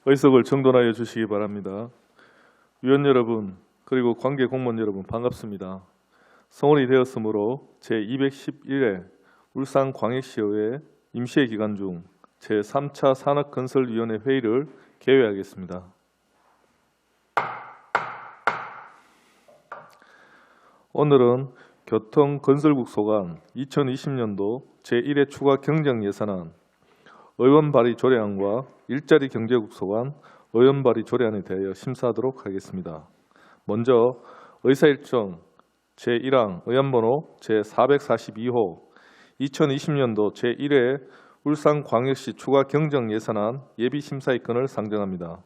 의석을 정돈하여 주시기 바랍니다. 위원 여러분 그리고 관계 공무원 여러분 반갑습니다. 성원이 되었으므로 제211회 울산광역시의회 임시회 기간 중 제3차 산업건설위원회 회의를 개회하겠습니다. 오늘은 교통건설국 소관 2020년도 제1회 추가 경정예산안 의원 발의 조례안과 일자리 경제국 소관 의원 발의 조례안에 대하여 심사하도록 하겠습니다. 먼저 의사일정 제1항 의안번호 제442호 2020년도 제1회 울산광역시 추가 경정예산안 예비심사의건을 상정합니다.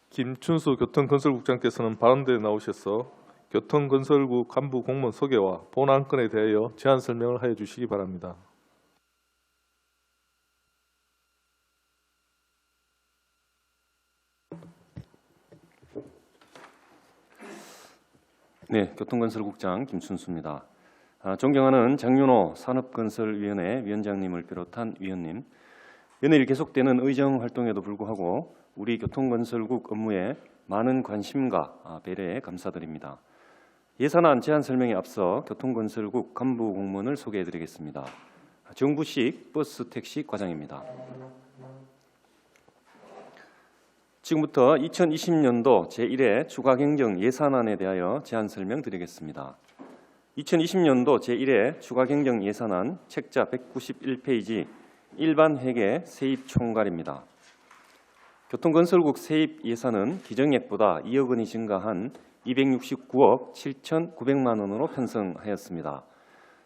김춘수 교통건설국장께서는 발언대에 나오셔서 교통건설국 간부 공무원 소개와 본안건에 대하여 제안 설명을 하여 주시기 바랍니다. 네, 교통건설국장 김춘수입니다. 존경하는 장윤호 산업건설위원회 위원장님을 비롯한 위원님, 연일 계속되는 의정 활동에도 불구하고 우리 교통건설국 업무에 많은 관심과 배려에 감사드립니다. 예산안 제안 설명에 앞서 교통건설국 간부 공무원을 소개해드리겠습니다. 정부식 버스 택시 과장입니다. 지금부터 2020년도 제1회 추가경정 예산안에 대하여 제안 설명드리겠습니다. 2020년도 제1회 추가경정 예산안 책자 191페이지 일반 회계 세입 총괄입니다. 교통건설국 세입 예산은 기정액보다 2억 원이 증가한 269억 7,900만 원으로 편성하였습니다.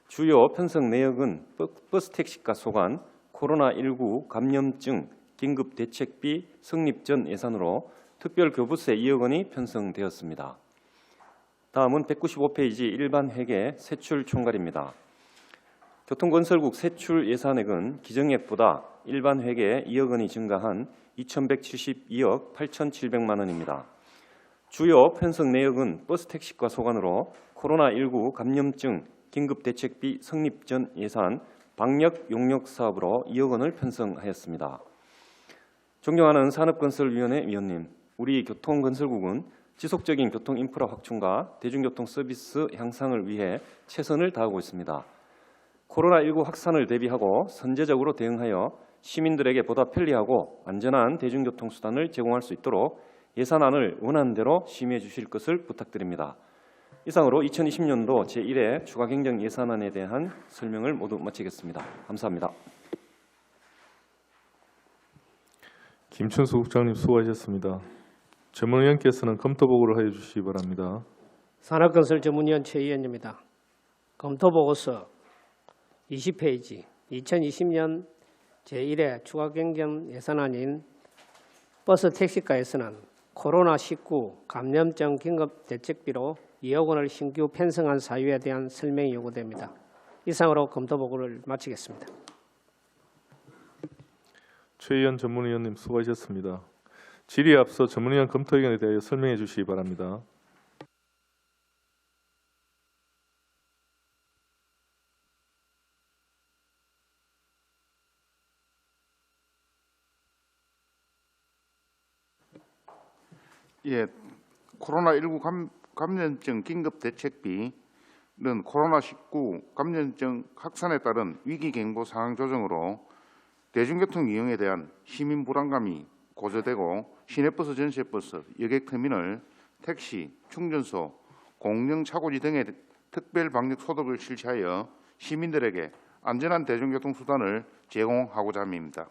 주요 편성 내역은 버스택시과 소관, 코로나19 감염증 긴급대책비 성립 전 예산으로 특별교부세 2억 원이 편성되었습니다. 다음은 195페이지 일반 회계 세출 총괄입니다. 교통건설국 세출 예산액은 기정액보다 일반 회계 2억 원이 증가한 2,172억 8,700만 원입니다. 주요 편성 내역은 버스택시과 소관으로 코로나19 감염증 긴급대책비 성립 전 예산 방역 용역 사업으로 2억 원을 편성하였습니다. 존경하는 산업건설위원회 위원님, 우리 교통건설국은 지속적인 교통인프라 확충과 대중교통 서비스 향상을 위해 최선을 다하고 있습니다. 코로나19 확산을 대비하고 선제적으로 대응하여 시민들에게 보다 편리하고 안전한 대중교통 수단을 제공할 수 있도록 예산안을 원안대로 심의해 주실 것을 부탁드립니다. 이상으로 2020년도 제1회 추가경정 예산안에 대한 설명을 모두 마치겠습니다. 감사합니다. 김춘수 국장님 수고하셨습니다. 전문위원께서는 검토보고를 하여 주시기 바랍니다. 산업건설 전문위원 최의원입니다. 검토보고서 20페이지 2020년 제1회 추가경정 예산안인 버스 택시과에서는 코로나19 감염증 긴급대책비로 2억 원을 신규 편성한 사유에 대한 설명이 요구됩니다. 이상으로 검토보고를 마치겠습니다. 최의원 전문위원님 수고하셨습니다. 질의에 앞서 전문위원 검토 의견에 대하여 설명해 주시기 바랍니다. 예, 코로나19 감염증 긴급대책비는 코로나19 감염증 확산에 따른 위기경보 상황 조정으로 대중교통 이용에 대한 시민 불안감이 고조되고 시내버스, 전세버스, 여객터미널, 택시, 충전소, 공영차고지 등의 특별 방역 소독을 실시하여 시민들에게 안전한 대중교통 수단을 제공하고자 합니다.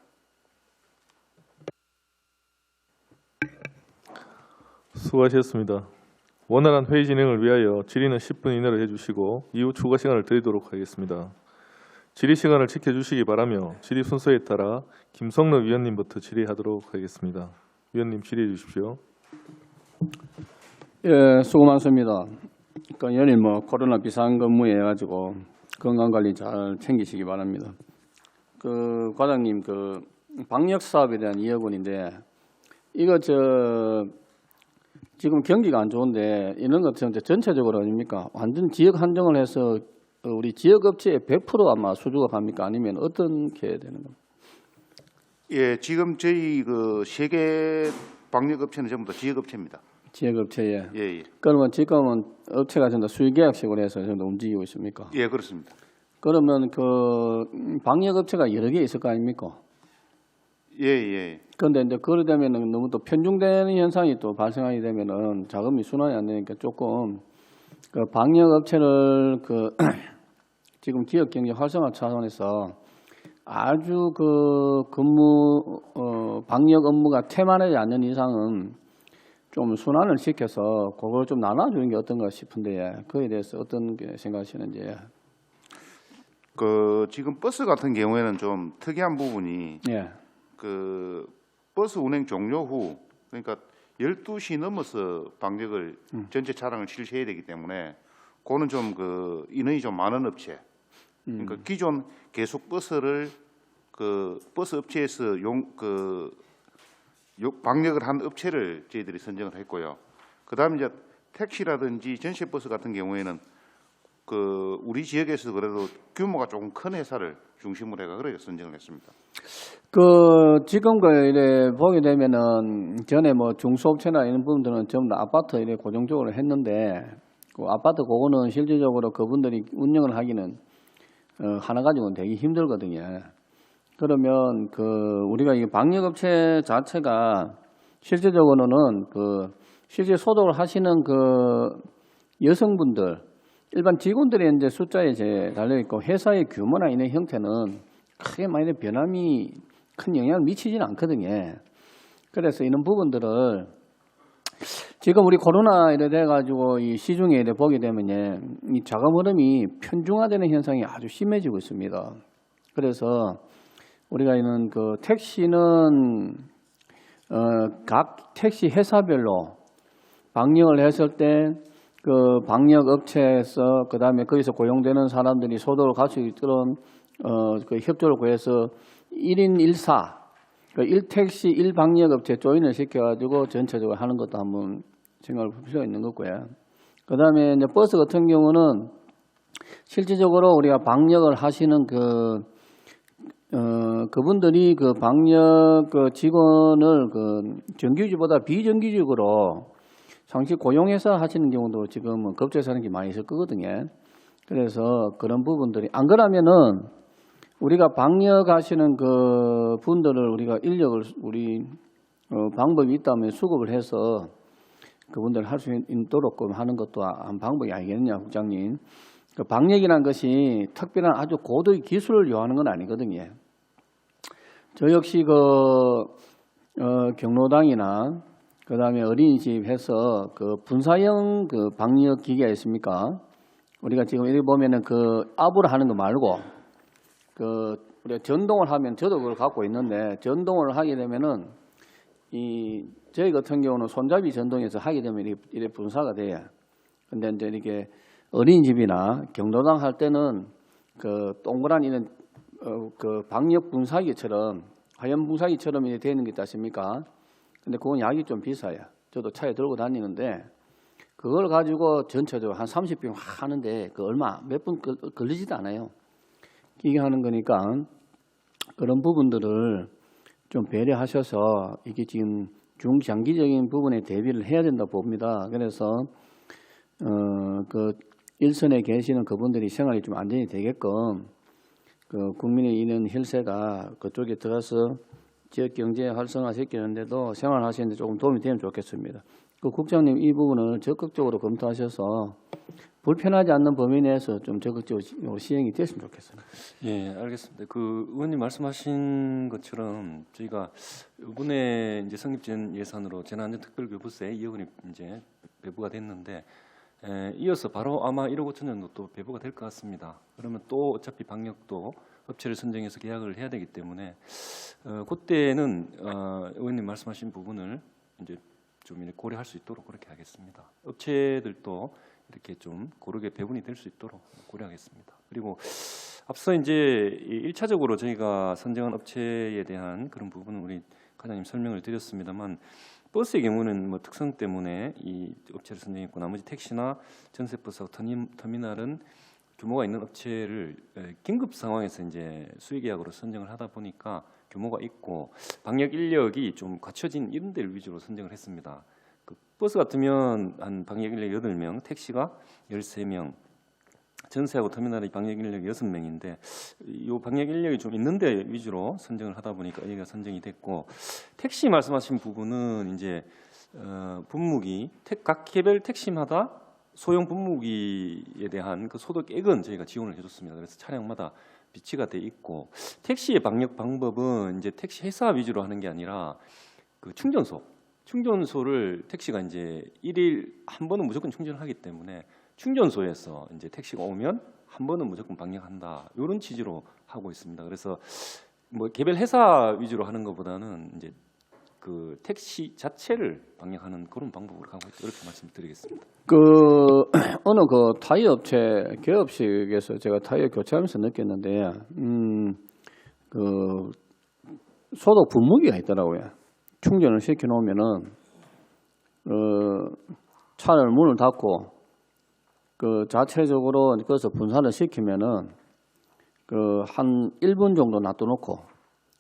수고하셨습니다. 원활한 회의 진행을 위하여 질의는 10분 이내로 해주시고 이후 추가 시간을 드리도록 하겠습니다. 질의 시간을 지켜주시기 바라며 질의 순서에 따라 김성로 위원님부터 질의하도록 하겠습니다. 위원님 질의해 주십시오. 예, 수고 많습니다. 그러니까 연일 코로나 비상근무에 해가지고 건강 관리 잘 챙기시기 바랍니다. 그 과장님 방역 사업에 대한 2억 원인데 이거 지금 경기가 안 좋은데 이런 것 전체적으로 아닙니까? 완전 지역 한정을 해서 우리 지역업체의 100% 아마 수주가 갑니까? 아니면 어떻게 해야 되는 겁니까? 예, 지금 저희 그 세 개 방역업체는 전부 다 지역업체입니다. 지역업체에. 예, 예. 그러면 지금은 업체가 전부 수의계약식으로 해서 전부 움직이고 있습니까? 예, 그렇습니다. 그러면 그 방역업체가 여러 개 있을 거 아닙니까? 예, 예. 그런데 이제 그러 되면은 너무 또 편중되는 현상이 또 발생하게 되면은 자금이 순환이 안 되니까 조금 그 방역업체를 그 지금 지역 경제 활성화 차원에서 아주 그 근무 방역 업무가 태만하지 않는 이상은 좀 순환을 시켜서 그걸 좀 나눠주는 게 어떤가 싶은데 그에 대해서 어떤 게 생각하시는지. 그 지금 버스 같은 경우에는 좀 특이한 부분이 예. 그 버스 운행 종료 후 그러니까 12시 넘어서 방역을 전체 차량을 실시해야 되기 때문에 그거는 좀 그 인원이 좀 많은 업체 그러니까 기존 계속 버스를 그 버스 업체에서 방역을 한 업체를 저희들이 선정을 했고요. 그다음에 이제 택시라든지 전세 버스 같은 경우에는 그 우리 지역에서 그래도 규모가 조금 큰 회사를 중심으로 해가 그렇게 선정을 했습니다. 그 지금 그 이래 보게 되면은 전에 뭐 중소업체나 이런 부분들은 전부 다 아파트 이래 고정적으로 했는데 그 아파트 그거는 실질적으로 그분들이 운영을 하기는 하나 가지고는 되게 힘들거든요. 그러면 그 우리가 이 방역업체 자체가 실질적으로는 그 실제 소독을 하시는 그 여성분들 일반 직원들의 이제 숫자에 이제 달려 있고 회사의 규모나 이런 형태는 크게 많이 변함이 큰 영향을 미치지는 않거든요. 그래서 이런 부분들을 지금 우리 코로나 이래 돼가지고 이 시중에 이래 보게 되면 이 자금 흐름이 편중화되는 현상이 아주 심해지고 있습니다. 그래서 우리가 있는 그 택시는 각 택시 회사별로 방역을 했을 때 그 방역 업체에서 그 다음에 거기서 고용되는 사람들이 소득을 갈 수 있도록 그 협조를 구해서 1인 1사, 그 1택시 1방역 업체 조인을 시켜가지고 전체적으로 하는 것도 한번 생각을 볼 필요가 있는 거고요. 그 다음에 이제 버스 같은 경우는 실질적으로 우리가 방역을 하시는 그분들이 그 방역 그 직원을 그 정규직보다 비정규직으로 상시 고용해서 하시는 경우도 지금은 급제해서 하는 게 많이 있을 거거든요. 그래서 그런 부분들이 안 그러면은 우리가 방역하시는 그 분들을 우리가 인력을 우리 방법이 있다면 수급을 해서 그분들 할 수 있도록 하는 것도 한 방법이 아니겠느냐, 국장님. 그 방역이라는 것이 특별한 아주 고도의 기술을 요하는 건 아니거든요. 저 역시 경로당이나 그 다음에 어린이집 해서 그 분사형 그 방역 기계가 있습니까? 우리가 지금 여기 보면은 그 압으로 하는 거 말고 그 우리가 전동을 하면 저도 그걸 갖고 있는데 전동을 하게 되면은 저희 같은 경우는 손잡이 전동에서 하게 되면 이렇게 분사가 돼요. 근데 이제 이렇게 어린이집이나 경로당 할 때는 그 동그란 이런 그 방역 분사기처럼 화염 분사기처럼 이렇게 되는 게 있지 않습니까? 근데 그건 약이 좀 비싸요. 저도 차에 들고 다니는데 그걸 가지고 전체적으로 한 30병 하는데 그 얼마 몇 분 걸리지도 않아요. 이게 하는 거니까 그런 부분들을 좀 배려하셔서 이게 지금 중장기적인 부분에 대비를 해야 된다 봅니다. 그래서 그 일선에 계시는 그분들이 생활이 좀 안정이 되게끔 그 국민의 이런 혈세가 그쪽에 들어가서 지역 경제 활성화 시키는데도 생활하시는데 조금 도움이 되면 좋겠습니다. 그 국장님 이 부분을 적극적으로 검토하셔서 불편하지 않는 범위 내에서 좀 적극적으로 시행이 됐으면 좋겠습니다. 예, 알겠습니다. 그 의원님 말씀하신 것처럼 저희가 이번에 이제 성립된 예산으로 재난안전특별교부세 2억 원이 이제 배부가 됐는데 이어서 바로 아마 1억 5천년도 또 배부가 될 것 같습니다. 그러면 또 어차피 방역도 업체를 선정해서 계약을 해야 되기 때문에 그때는 의원님 말씀하신 부분을 이제 좀 이렇게 고려할 수 있도록 그렇게 하겠습니다. 업체들도 이렇게 좀 고르게 배분이 될 수 있도록 고려하겠습니다. 그리고 앞서 이제 1차적으로 저희가 선정한 업체에 대한 그런 부분은 우리 과장님 설명을 드렸습니다만 버스의 경우는 뭐 특성 때문에 이 업체를 선정했고 나머지 택시나 전세버스하고 터미널은 규모가 있는 업체를 긴급 상황에서 이제 수의계약으로 선정을 하다 보니까 규모가 있고 방역 인력이 좀 갖춰진 이런 데를 위주로 선정을 했습니다. 그 버스 같으면 한 방역 인력 8명, 택시가 13명, 전세하고 터미널의 방역 인력이 6명인데 이 방역 인력이 좀 있는 데 위주로 선정을 하다 보니까 여기가 선정이 됐고 택시 말씀하신 부분은 이제 분무기 각 개별 택시마다 소형 분무기에 대한 그 소독액은 저희가 지원을 해줬습니다. 그래서 차량마다 비치가 돼 있고 택시의 방역 방법은 이제 택시 회사 위주로 하는 게 아니라 그 충전소를 택시가 이제 일일 한 번은 무조건 충전을 하기 때문에 충전소에서 이제 택시가 오면 한 번은 무조건 방역한다 이런 취지로 하고 있습니다. 그래서 뭐 개별 회사 위주로 하는 것보다는 이제 그 택시 자체를 방역하는 그런 방법으로 가고 있다 이렇게 말씀드리겠습니다. 그 어느 그 타이어 업체 개업식에서 제가 타이어 교체하면서 느꼈는데 그 소독 분무기가 있더라고요. 충전을 시켜 놓으면은 차를 문을 닫고 그 자체적으로 그래서 분사를 시키면은 그 한 1분 정도 놔둬놓고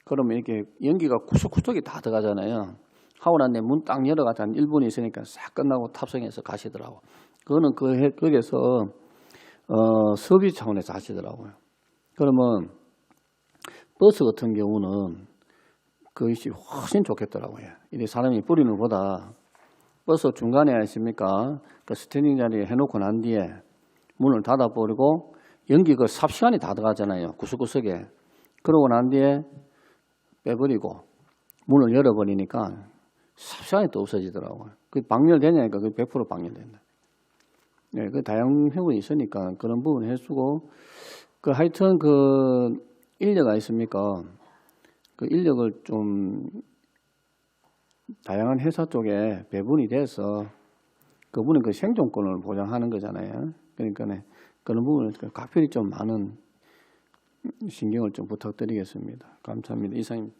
그러면 이렇게 연기가 구석구석이 다 들어가잖아요. 하고 난 뒤에 문 딱 열어가지고 한 1분 있으니까 싹 끝나고 탑승해서 가시더라고. 그거는 거기에서 서비스 차원에서 하시더라고요. 그러면 버스 같은 경우는 그것이 훨씬 좋겠더라고요. 이 사람이 뿌리는 것보다 버스 중간에 있습니까? 그 스탠딩 자리에 해놓고 난 뒤에 문을 닫아버리고 연기 그 삽시간이 다 들어가잖아요. 구석구석에. 그러고 난 뒤에 빼버리고 문을 열어버리니까 삽시간이 또 없어지더라고요. 그 방열되냐니까 그 100% 방열된다. 네, 그 다양성이 있으니까 그런 부분 해주고 그 하여튼 그 인력이 있습니까? 그 인력을 좀 다양한 회사 쪽에 배분이 돼서 그분은 그 생존권을 보장하는 거잖아요. 그러니까 그런 부분을 각별히 좀 많은 신경을 좀 부탁드리겠습니다. 감사합니다. 이상입니다.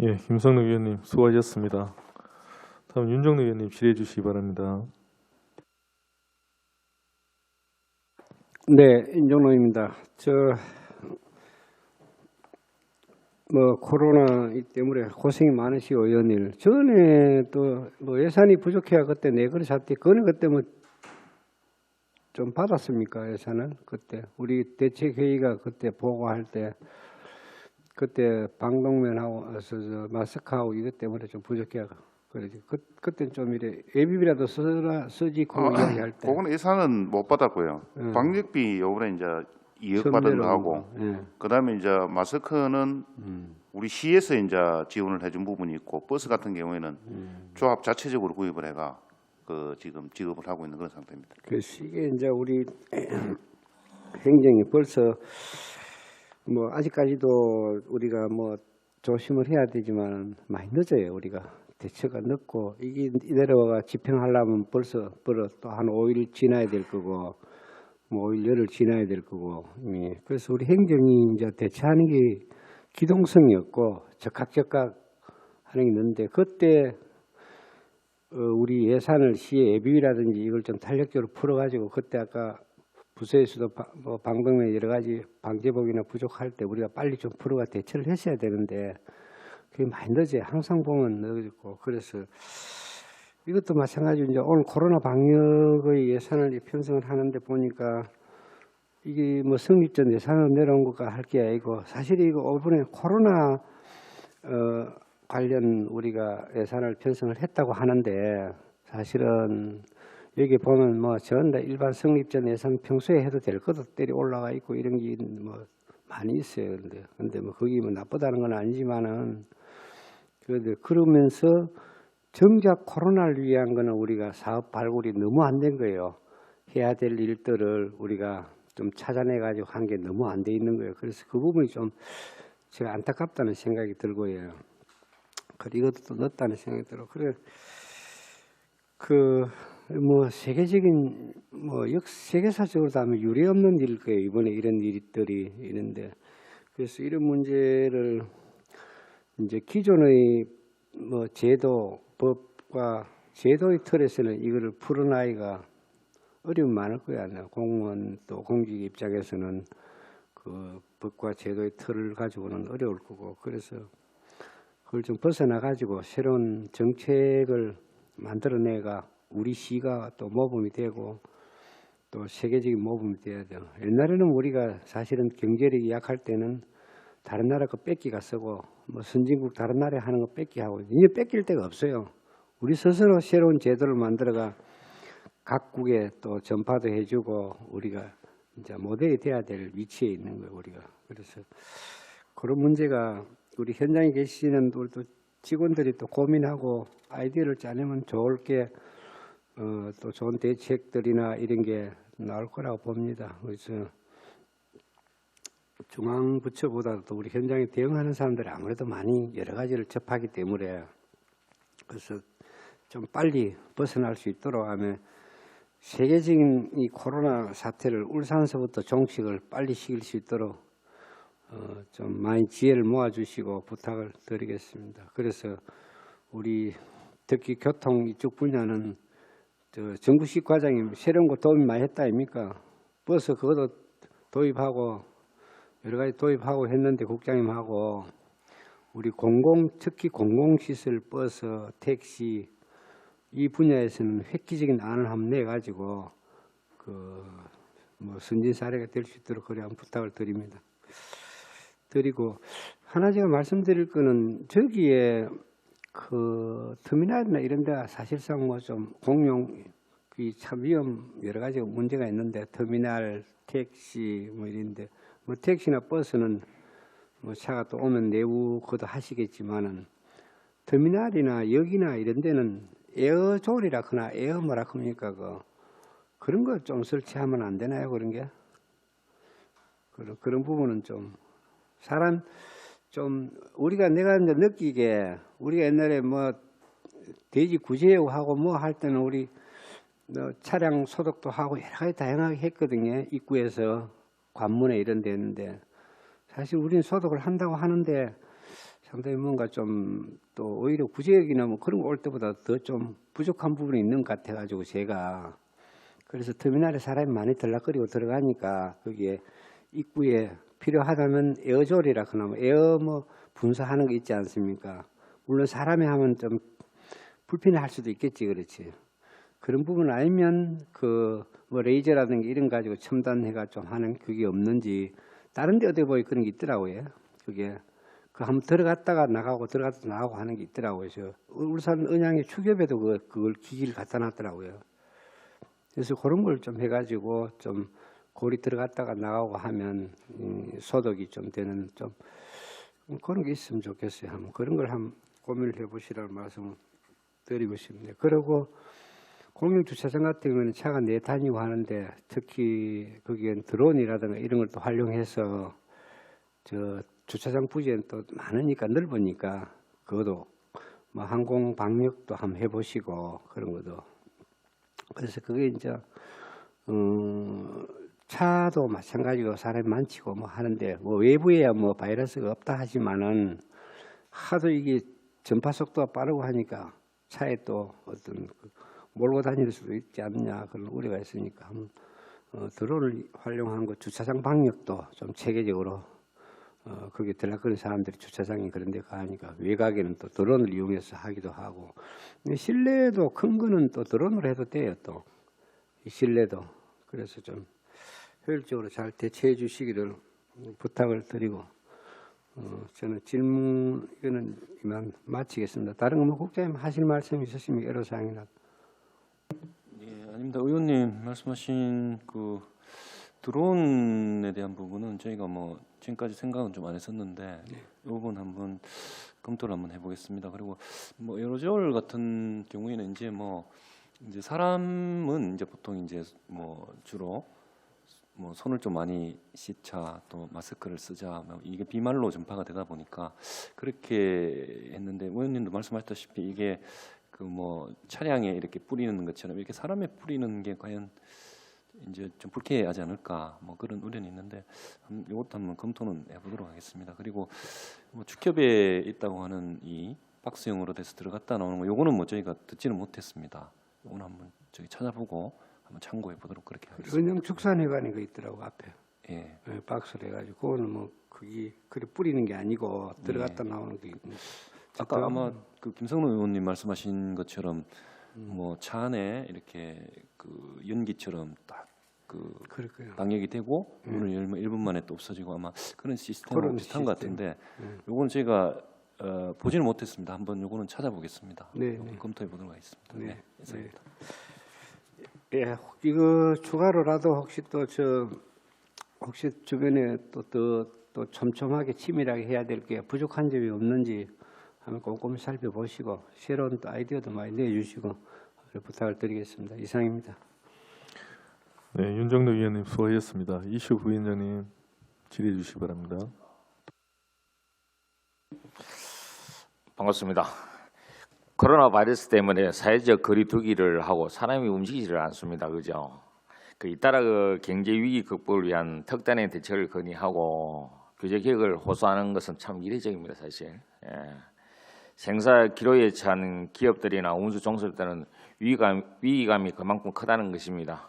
예, 김성능 위원님 수고하셨습니다. 다음 윤정래 위원님 질의해 주시기 바랍니다. 네, 인종로입니다. 코로나 때문에 고생이 많으시고 의원님. 전에 또 뭐 예산이 부족해야 그때 내거리 샀대. 그때 뭐 좀 받았습니까 예산은? 그때 우리 대책회의가 그때 보고할 때 그때 방독면하고 마스크하고 이것 때문에 좀 부족해야 그러지. 그때 좀 이래 예비비라도 쓰지 그 이야기할 때. 그건 예산은 못 받았고요. 방역비 요번에 이제 2억 받은 거 하고, 그다음에 이제 마스크는 우리 시에서 이제 지원을 해준 부분이 있고, 버스 같은 경우에는 조합 자체적으로 구입을 해가 그 지금 지급을 하고 있는 그런 상태입니다. 그래서 이게 이제 우리 행정이 벌써 뭐 아직까지도 우리가 뭐 조심을 해야 되지만 많이 늦어요. 우리가 대처가 늦고 이게 이대로가 집행하려면 벌써 또 한 5일 지나야 될 거고 뭐 5일 열흘 지나야 될 거고. 그래서 우리 행정이 이제 대처하는 게 기동성이 없고 적극적극 하는 게 있는데 그때 우리 예산을 시의 예비비라든지 이걸 좀 탄력적으로 풀어가지고 그때 아까 부서에서도 뭐 방법에 여러 가지 방제복이나 부족할 때 우리가 빨리 좀 풀어가 대처를 했어야 되는데 그게 많이 늦어요. 항상 보면 늦고 그래서 이것도 마찬가지로 이제 오늘 코로나 방역의 예산을 편성을 하는데 보니까 이게 뭐 성립전 예산을 내려온 것과 할 게 아니고 사실 이거 이번에 코로나 관련 우리가 예산을 편성을 했다고 하는데 사실은 여기 보면 뭐 전다 일반 성립전 예산 평소에 해도 될 것도 때리 올라가 있고 이런 게 뭐 많이 있어요. 근데 뭐 거기 뭐 나쁘다는 건 아니지만은 그러면서 정작 코로나를 위한 거는 우리가 사업 발굴이 너무 안 된 거예요. 해야 될 일들을 우리가 좀 찾아내 가지고 한 게 너무 안 돼 있는 거예요. 그래서 그 부분이 좀 제가 안타깝다는 생각이 들고요. 그리고 이것도 또 늦다는 생각이 들어. 그래 뭐 세계적인 뭐 세계사적으로 하면 유례 없는 일일 거예요. 이번에 이런 일들이 있는데 그래서 이런 문제를 이제 기존의 뭐 제도 법과 제도의 틀에서는 이거를 풀어나기가 어려움이 많을 거야. 공무원 또 공직 입장에서는 그 법과 제도의 틀을 가지고는 어려울 거고, 그래서 그걸 좀 벗어나 가지고 새로운 정책을 만들어내가 우리 시가 또 모범이 되고 또 세계적인 모범이 돼야 돼요. 옛날에는 우리가 사실은 경제력이 약할 때는 다른 나라 거 뺏기가 쓰고 뭐 선진국 다른 나라에 하는 거 뺏기 하고, 이제 뺏길 데가 없어요. 우리 스스로 새로운 제도를 만들어가 각국에 또 전파도 해주고 우리가 이제 모델이 돼야 될 위치에 있는 거예요, 우리가. 그래서 그런 문제가 우리 현장에 계시는 우리 또 직원들이 또 고민하고 아이디어를 짜내면 좋을 게 또 좋은 대책들이나 이런 게 나올 거라고 봅니다. 그래서 중앙부처보다도 우리 현장에 대응하는 사람들이 아무래도 많이 여러 가지를 접하기 때문에, 그래서 좀 빨리 벗어날 수 있도록 하면 세계적인 이 코로나 사태를 울산서부터 종식을 빨리 시킬 수 있도록 좀 많이 지혜를 모아주시고 부탁을 드리겠습니다. 그래서 우리 특히 교통 이쪽 분야는 정부식 과장님 새로운 거 도움 많이 했다 아닙니까? 버스 그것도 도입하고 여러 가지 도입하고 했는데 국장님하고 우리 특히 공공시설 버스, 택시 이 분야에서는 획기적인 안을 한번 내가지고 뭐 선진 사례가 될 수 있도록 그래 한번 부탁을 드립니다. 드리고 하나 제가 말씀드릴 거는 저기에 그 터미널이나 이런 데가 사실상 뭐 좀 공용 참 여러 가지 문제가 있는데, 터미널, 택시 뭐 이런데 뭐 택시나 버스는 뭐 차가 또 오면 내부 그것도 하시겠지만은 터미널이나 역이나 이런 데는 에어졸이라거나 에어 뭐라 합니까 그런 거 좀 설치하면 안 되나요? 그런 게 그런 부분은 좀 사람 좀 내가 이제 느끼게 우리가 옛날에 뭐 돼지 구제하고 뭐 할 때는 우리 차량 소독도 하고 여러 가지 다양하게 했거든요. 입구에서 관문에 이런 데 있는데 사실 우리는 소독을 한다고 하는데 상당히 뭔가 좀 또 오히려 구제역이나 뭐 그런 거 올 때보다 더 좀 부족한 부분이 있는 것 같아가지고 제가 그래서 터미널에 사람이 많이 들락거리고 들어가니까 거기에 입구에 필요하다면 에어졸이라 그나마 에어 뭐 분사하는 거 있지 않습니까? 물론 사람이 하면 좀 불편해할 수도 있겠지, 그렇지. 그런 부분 아니면 뭐 레이저라든가 이런 거 가지고 첨단해가 좀 하는 그게 없는지 다른 데 어디 보이 그런 게 있더라고요. 그게 한번 들어갔다가 나가고 들어갔다 나가고 하는 게 있더라고요. 울산 은양의 추겹에도 그걸 기기를 갖다 놨더라고요. 그래서 그런 걸 좀 해가지고 좀 골이 들어갔다가 나가고 하면 소독이 좀 되는 좀 그런 게 있으면 좋겠어요. 한번 그런 걸 한번 고민을 해보시라고 말씀을 드리고 싶네요. 그리고 공영 주차장 같은 경우는 차가 다니고 하는데 특히 거기엔 드론이라든가 이런 걸 또 활용해서 주차장 부지에는 또 많으니까 넓으니까 그것도 뭐 항공 방역도 한번 해보시고 그런 것도 그래서 그게 이제 차도 마찬가지고 사람이 많지고 뭐 하는데 뭐 외부에야 뭐 바이러스가 없다 하지만은 하도 이게 전파 속도가 빠르고 하니까 차에 또 어떤 몰고 다닐 수도 있지 않냐 그런 우려가 있으니까 드론을 활용한 거 주차장 방역도 좀 체계적으로 거기 들락거리는 사람들이 주차장이 그런 데 가니까 외곽에는 또 드론을 이용해서 하기도 하고 실내에도 큰 거는 또 드론으로 해도 돼요. 또 실내도 그래서 좀 효율적으로 잘 대처해 주시기를 부탁을 드리고 저는 질문 이거는 이만 마치겠습니다. 다른 거 뭐 국장님 하실 말씀 있으시면 여러 사항이나. 예, 아닙니다. 의원님 말씀하신 그 드론에 대한 부분은 저희가 뭐 지금까지 생각은 좀 안 했었는데 이 부분 한번 검토를 한번 해보겠습니다. 그리고 뭐 에어졸 같은 경우에는 이제 사람은 이제 보통 이제 뭐 주로 뭐 손을 좀 많이 씻자 또 마스크를 쓰자 뭐 이게 비말로 전파가 되다 보니까 그렇게 했는데 의원님도 말씀하셨다시피 이게 그 뭐 차량에 이렇게 뿌리는 것처럼 이렇게 사람에 뿌리는 게 과연 이제 좀 불쾌하지 않을까 뭐 그런 우려는 있는데 이것도 한번 검토는 해보도록 하겠습니다. 그리고 뭐 축협에 있다고 하는 이 박스형으로 돼서 들어갔다 나오는 거 요거는 뭐 저희가 듣지는 못했습니다. 오늘 한번 저기 찾아보고 한번 참고해 보도록 그렇게 하겠습니다. 은영축산회관이 그 있더라고 앞에. 예. 예, 박스로 해가지고 그거는 뭐 그게 그래 뿌리는 게 아니고 들어갔다 나오는 게 있고. 아까 아마 그 김성로 의원님 말씀하신 것처럼 뭐 차 안에 이렇게 그 연기처럼 딱 그 그럴 거예요. 방역이 되고 문을 열면 1분 만에 또 없어지고 아마 그런 시스템하고 그런 비슷한 것 시스템. 같은데 요거는 저희가 보지는 못했습니다. 한번 요거는 찾아보겠습니다. 네, 요거 네. 검토해 보도록 하겠습니다. 네, 이상입니다. 예, 이거 추가로라도 혹시 또 혹시 주변에 또 촘촘하게 치밀하게 해야 될 게 부족한 점이 없는지 한번 꼼꼼히 살펴보시고 새로운 또 아이디어도 많이 내주시고 부탁을 드리겠습니다. 이상입니다. 네, 윤정덕 위원님 수고하셨습니다. 이슈 부위원장님 질의해 주시기 바랍니다. 반갑습니다. 코로나 바이러스 때문에 사회적 거리두기를 하고 사람이 움직이지를 않습니다. 그죠? 잇따라 그 경제 위기 극복을 위한 특단의 대책을 건의하고 규제 개혁을 호소하는 것은 참 이례적입니다. 사실. 예. 생사 기로에 처한 기업들이나 운수 종사들은 위기감이 그만큼 크다는 것입니다.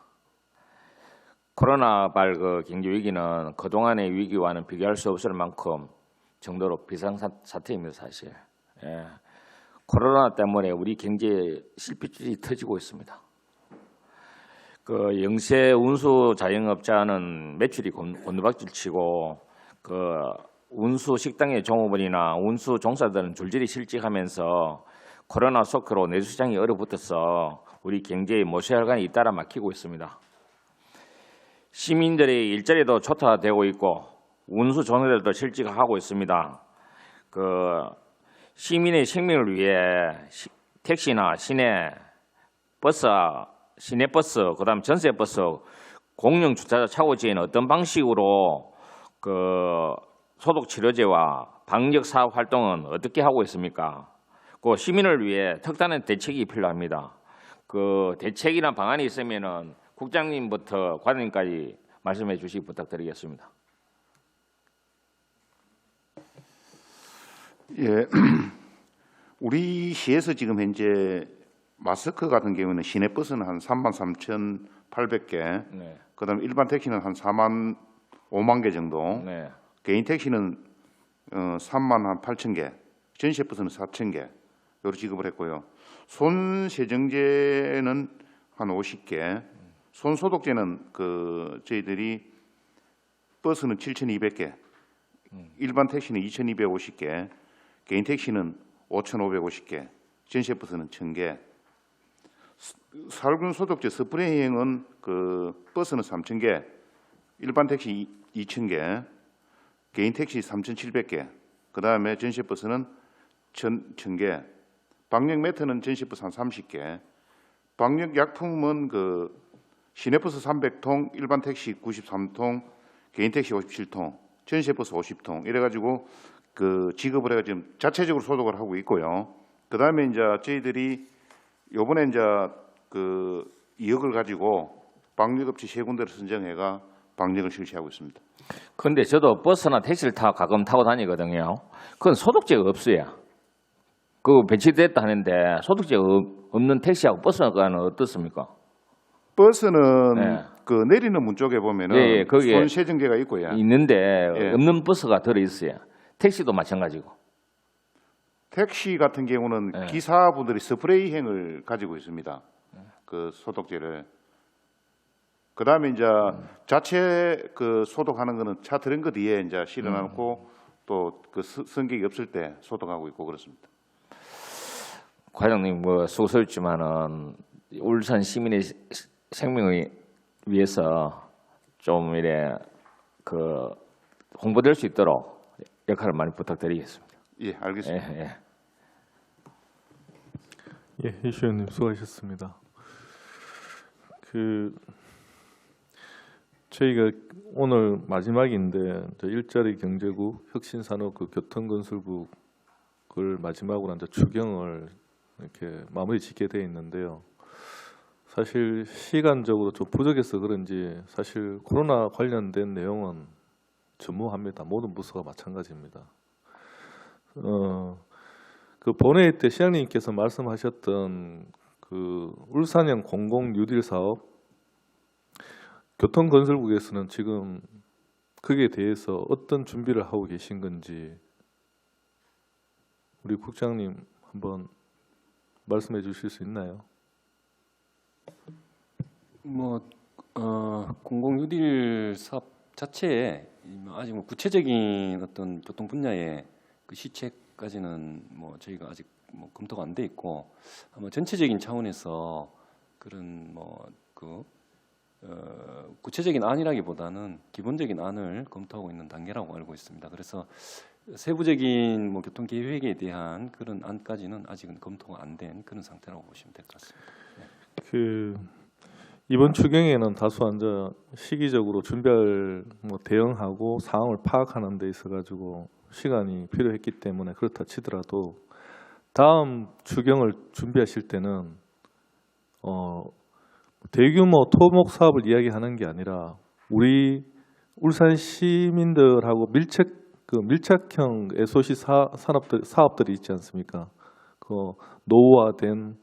코로나발 그 경제 위기는 그동안의 위기와는 비교할 수 없을 만큼 정도로 비상사태입니다. 사실. 예. 코로나 때문에 우리 경제에 실핏줄이 터지고 있습니다. 그 영세 운수 자영업자는 매출이 곤두박질치고 그 운수 식당의 종업원이나 운수 종사들은 줄줄이 실직하면서 코로나 속으로 내수시장이 얼어붙어서 우리 경제의 모세혈관이 잇따라 막히고 있습니다. 시민들의 일자리도 초토화되고 있고 운수 종사들도 실직하고 있습니다. 그 시민의 생명을 위해 택시나 시내버스, 그다음 전세버스, 공영 주차장 차고지에는 어떤 방식으로 그 소독 치료제와 방역 사업 활동은 어떻게 하고 있습니까? 그 시민을 위해 특단의 대책이 필요합니다. 그 대책이나 방안이 있으면은 국장님부터 과장님까지 말씀해 주시기 부탁드리겠습니다. 예, 우리 시에서 지금 현재 마스크 같은 경우는 시내버스는 한 33,800개, 네, 그다음 일반 택시는 한 5만 개 정도, 네, 개인 택시는 38,000개, 전시버스는 4,000개 요로 지급을 했고요. 손 세정제는 한 50개, 손 소독제는 그 저희들이 버스는 7,200개, 일반 택시는 2,250개, 개인 택시는 5,550개, 전시버스는 1,000개. 살균 소독제 스프레이행은 그 버스는 3,000개, 일반 택시 2,000개, 개인 택시 3,700개, 그 다음에 전시버스는 1,000개, 방역 매트는 전시버스 한 30개, 방역 약품은 그 시내버스 300통, 일반 택시 93통, 개인 택시 57통, 전시버스 50통 이래가지고 그 지급을 해가 지금 자체적으로 소독을 하고 있고요. 그 다음에 이제 저희들이 요번에 이제 그 2억을 가지고 방역업체 3군데를 선정해가 방역을 실시하고 있습니다. 그런데 저도 버스나 택시를 가끔 타고 다니거든요. 그건 소독제가 없어요. 그 배치됐다 하는데 소독제가 없는 택시하고 버스는 어떻습니까? 버스는 네. 그 내리는 문 쪽에 보면은 예, 거기에 손 세정제가 있고요. 있는데 예. 없는 버스가 들어 있어요. 택시도 마찬가지고. 택시 같은 경우는 네. 기사분들이 스프레이행을 가지고 있습니다. 그 소독제를. 그 다음에 이제 자체 그 소독하는 거는 차 트렁크 뒤에 이제 실어놓고 또 그 승객이 없을 때 소독하고 있고 그렇습니다. 과장님 뭐 수고스럽지만은 울산 시민의 생명을 위해서 좀 이래 그 홍보될 수 있도록 역할을 많이 부탁드리겠습니다. 예, 알겠습니다. 예, 예. 예, 이슈 의원님 수고하셨습니다. 저희가 오늘 마지막인데 일자리 경제국 혁신산업 그 교통건설국을 마지막으로 이제 추경을 이렇게 마무리 짓게 돼 있는데요. 사실 시간적으로 좀 부족해서 그런지 사실 코로나 관련된 내용은 전무합니다. 모든 부서가 마찬가지입니다. 그 본회의 때 시장님께서 말씀하셨던 그 울산형 공공 뉴딜 사업 교통건설국에서는 지금 거기에 대해서 어떤 준비를 하고 계신 건지 우리 국장님 한번 말씀해 주실 수 있나요? 공공유딜 사업 자체에 아직 구체적인 어떤 교통 분야의 그 시책까지는 저희가 아직 검토가 안 돼 있고 아마 전체적인 차원에서 그런 구체적인 안이라기보다는 기본적인 안을 검토하고 있는 단계라고 알고 있습니다. 그래서 세부적인 교통 계획에 대한 그런 안까지는 아직은 검토가 안 된 그런 상태라고 보시면 될 것 같습니다. 이번 추경에는 다소 시기적으로 준비할 대응하고 상황을 파악하는 데 있어 가지고 시간이 필요했기 때문에 그렇다 치더라도 다음 추경을 준비하실 때는 대규모 토목 사업을 이야기하는 게 아니라 우리 울산 시민들하고 밀착형 SOC 사업들이 있지 않습니까? 그 노후화된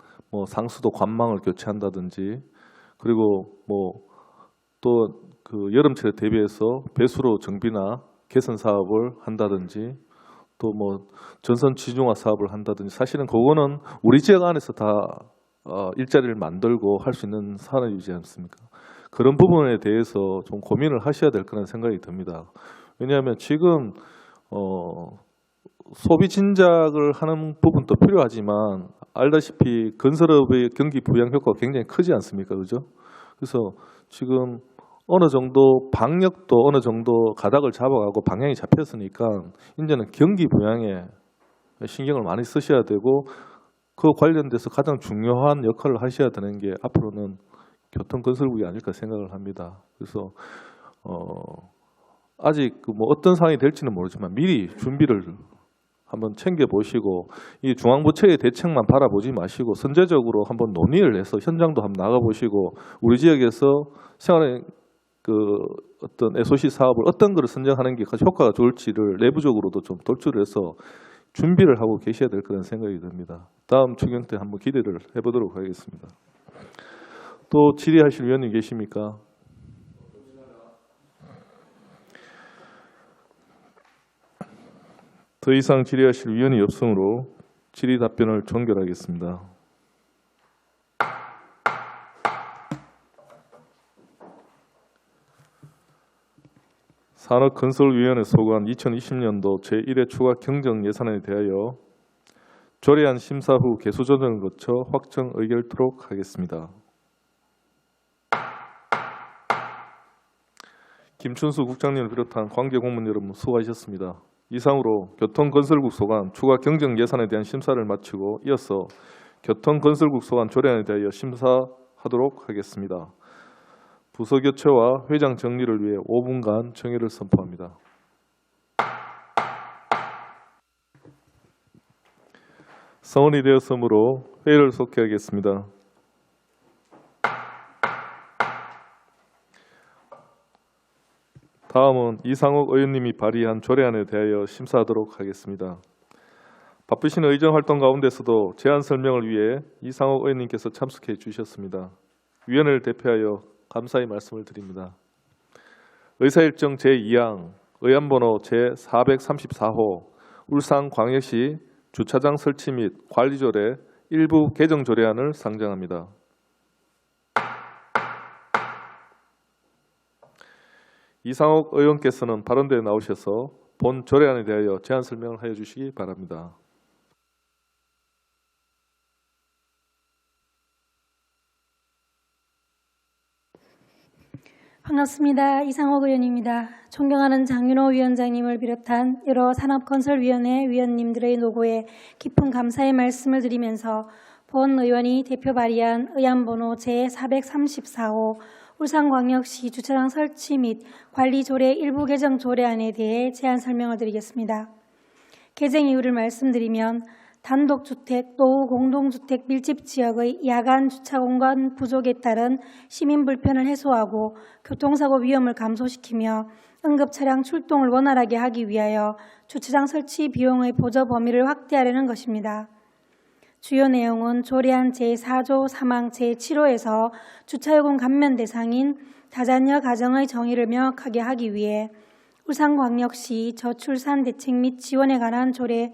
상수도 관망을 교체한다든지 그리고 또 그 여름철에 대비해서 배수로 정비나 개선 사업을 한다든지 또 전선 지중화 사업을 한다든지 사실은 그거는 우리 지역 안에서 다 일자리를 만들고 할 수 있는 산업이지 않습니까? 그런 부분에 대해서 좀 고민을 하셔야 될 거라는 생각이 듭니다. 왜냐하면 지금 소비 진작을 하는 부분도 필요하지만 알다시피 건설업의 경기 부양 효과가 굉장히 크지 않습니까? 그죠? 그래서 지금 어느 정도 방역도 어느 정도 가닥을 잡아가고 방향이 잡혔으니까 이제는 경기 부양에 신경을 많이 쓰셔야 되고 그 관련돼서 가장 중요한 역할을 하셔야 되는 게 앞으로는 교통건설국이 아닐까 생각을 합니다. 그래서 아직 어떤 상황이 될지는 모르지만 미리 준비를 한번 챙겨보시고 이 중앙부처의 대책만 바라보지 마시고 선제적으로 한번 논의를 해서 현장도 한번 나가보시고 우리 지역에서 생활의 어떤 SOC 사업을 어떤 것을 선정하는 게 가장 효과가 좋을지를 내부적으로도 좀 돌출을 해서 준비를 하고 계셔야 될 거라는 생각이 듭니다. 다음 추경 때 한번 기대를 해보도록 하겠습니다. 또 질의하실 위원님 계십니까? 더 이상 질의하실 위원이 없으므로 질의 답변을 종결하겠습니다. 산업건설위원회 소관 2020년도 제1회 추가 경정 예산에 대하여 조례안 심사 후 개수 조정을 거쳐 확정 의결토록 하겠습니다. 김춘수 국장님을 비롯한 관계 공무원 여러분 수고하셨습니다. 이상으로 교통건설국 소관 추가 경정 예산에 대한 심사를 마치고 이어서 교통건설국 소관 조례안에 대하여 심사하도록 하겠습니다. 부서 교체와 회장 정리를 위해 5분간 정회를 선포합니다. 성원이 되었으므로 회의를 속개하겠습니다. 다음은 이상욱 의원님이 발의한 조례안에 대하여 심사하도록 하겠습니다. 바쁘신 의정활동 가운데서도 제안 설명을 위해 이상욱 의원님께서 참석해 주셨습니다. 위원회를 대표하여 감사의 말씀을 드립니다. 의사일정 제2항 의안번호 제434호 울산광역시 주차장 설치 및 관리조례 일부 개정 조례안을 상정합니다. 이상욱 의원께서는 발언대에 나오셔서 본 조례안에 대하여 제안 설명을 하여 주시기 바랍니다. 반갑습니다. 이상욱 의원입니다. 존경하는 장윤호 위원장님을 비롯한 여러 산업건설위원회 위원님들의 노고에 깊은 감사의 말씀을 드리면서 본 의원이 대표 발의한 의안번호 제434호 울산광역시 주차장 설치 및 관리조례 일부 개정 조례안에 대해 제안 설명을 드리겠습니다. 개정 이유를 말씀드리면 단독주택, 노후 공동주택 밀집 지역의 야간 주차 공간 부족에 따른 시민 불편을 해소하고 교통사고 위험을 감소시키며 응급차량 출동을 원활하게 하기 위하여 주차장 설치 비용의 보조 범위를 확대하려는 것입니다. 주요 내용은 조례안 제4조 3항 제7호에서 주차요금 감면 대상인 다자녀 가정의 정의를 명확하게 하기 위해 울산광역시 저출산 대책 및 지원에 관한 조례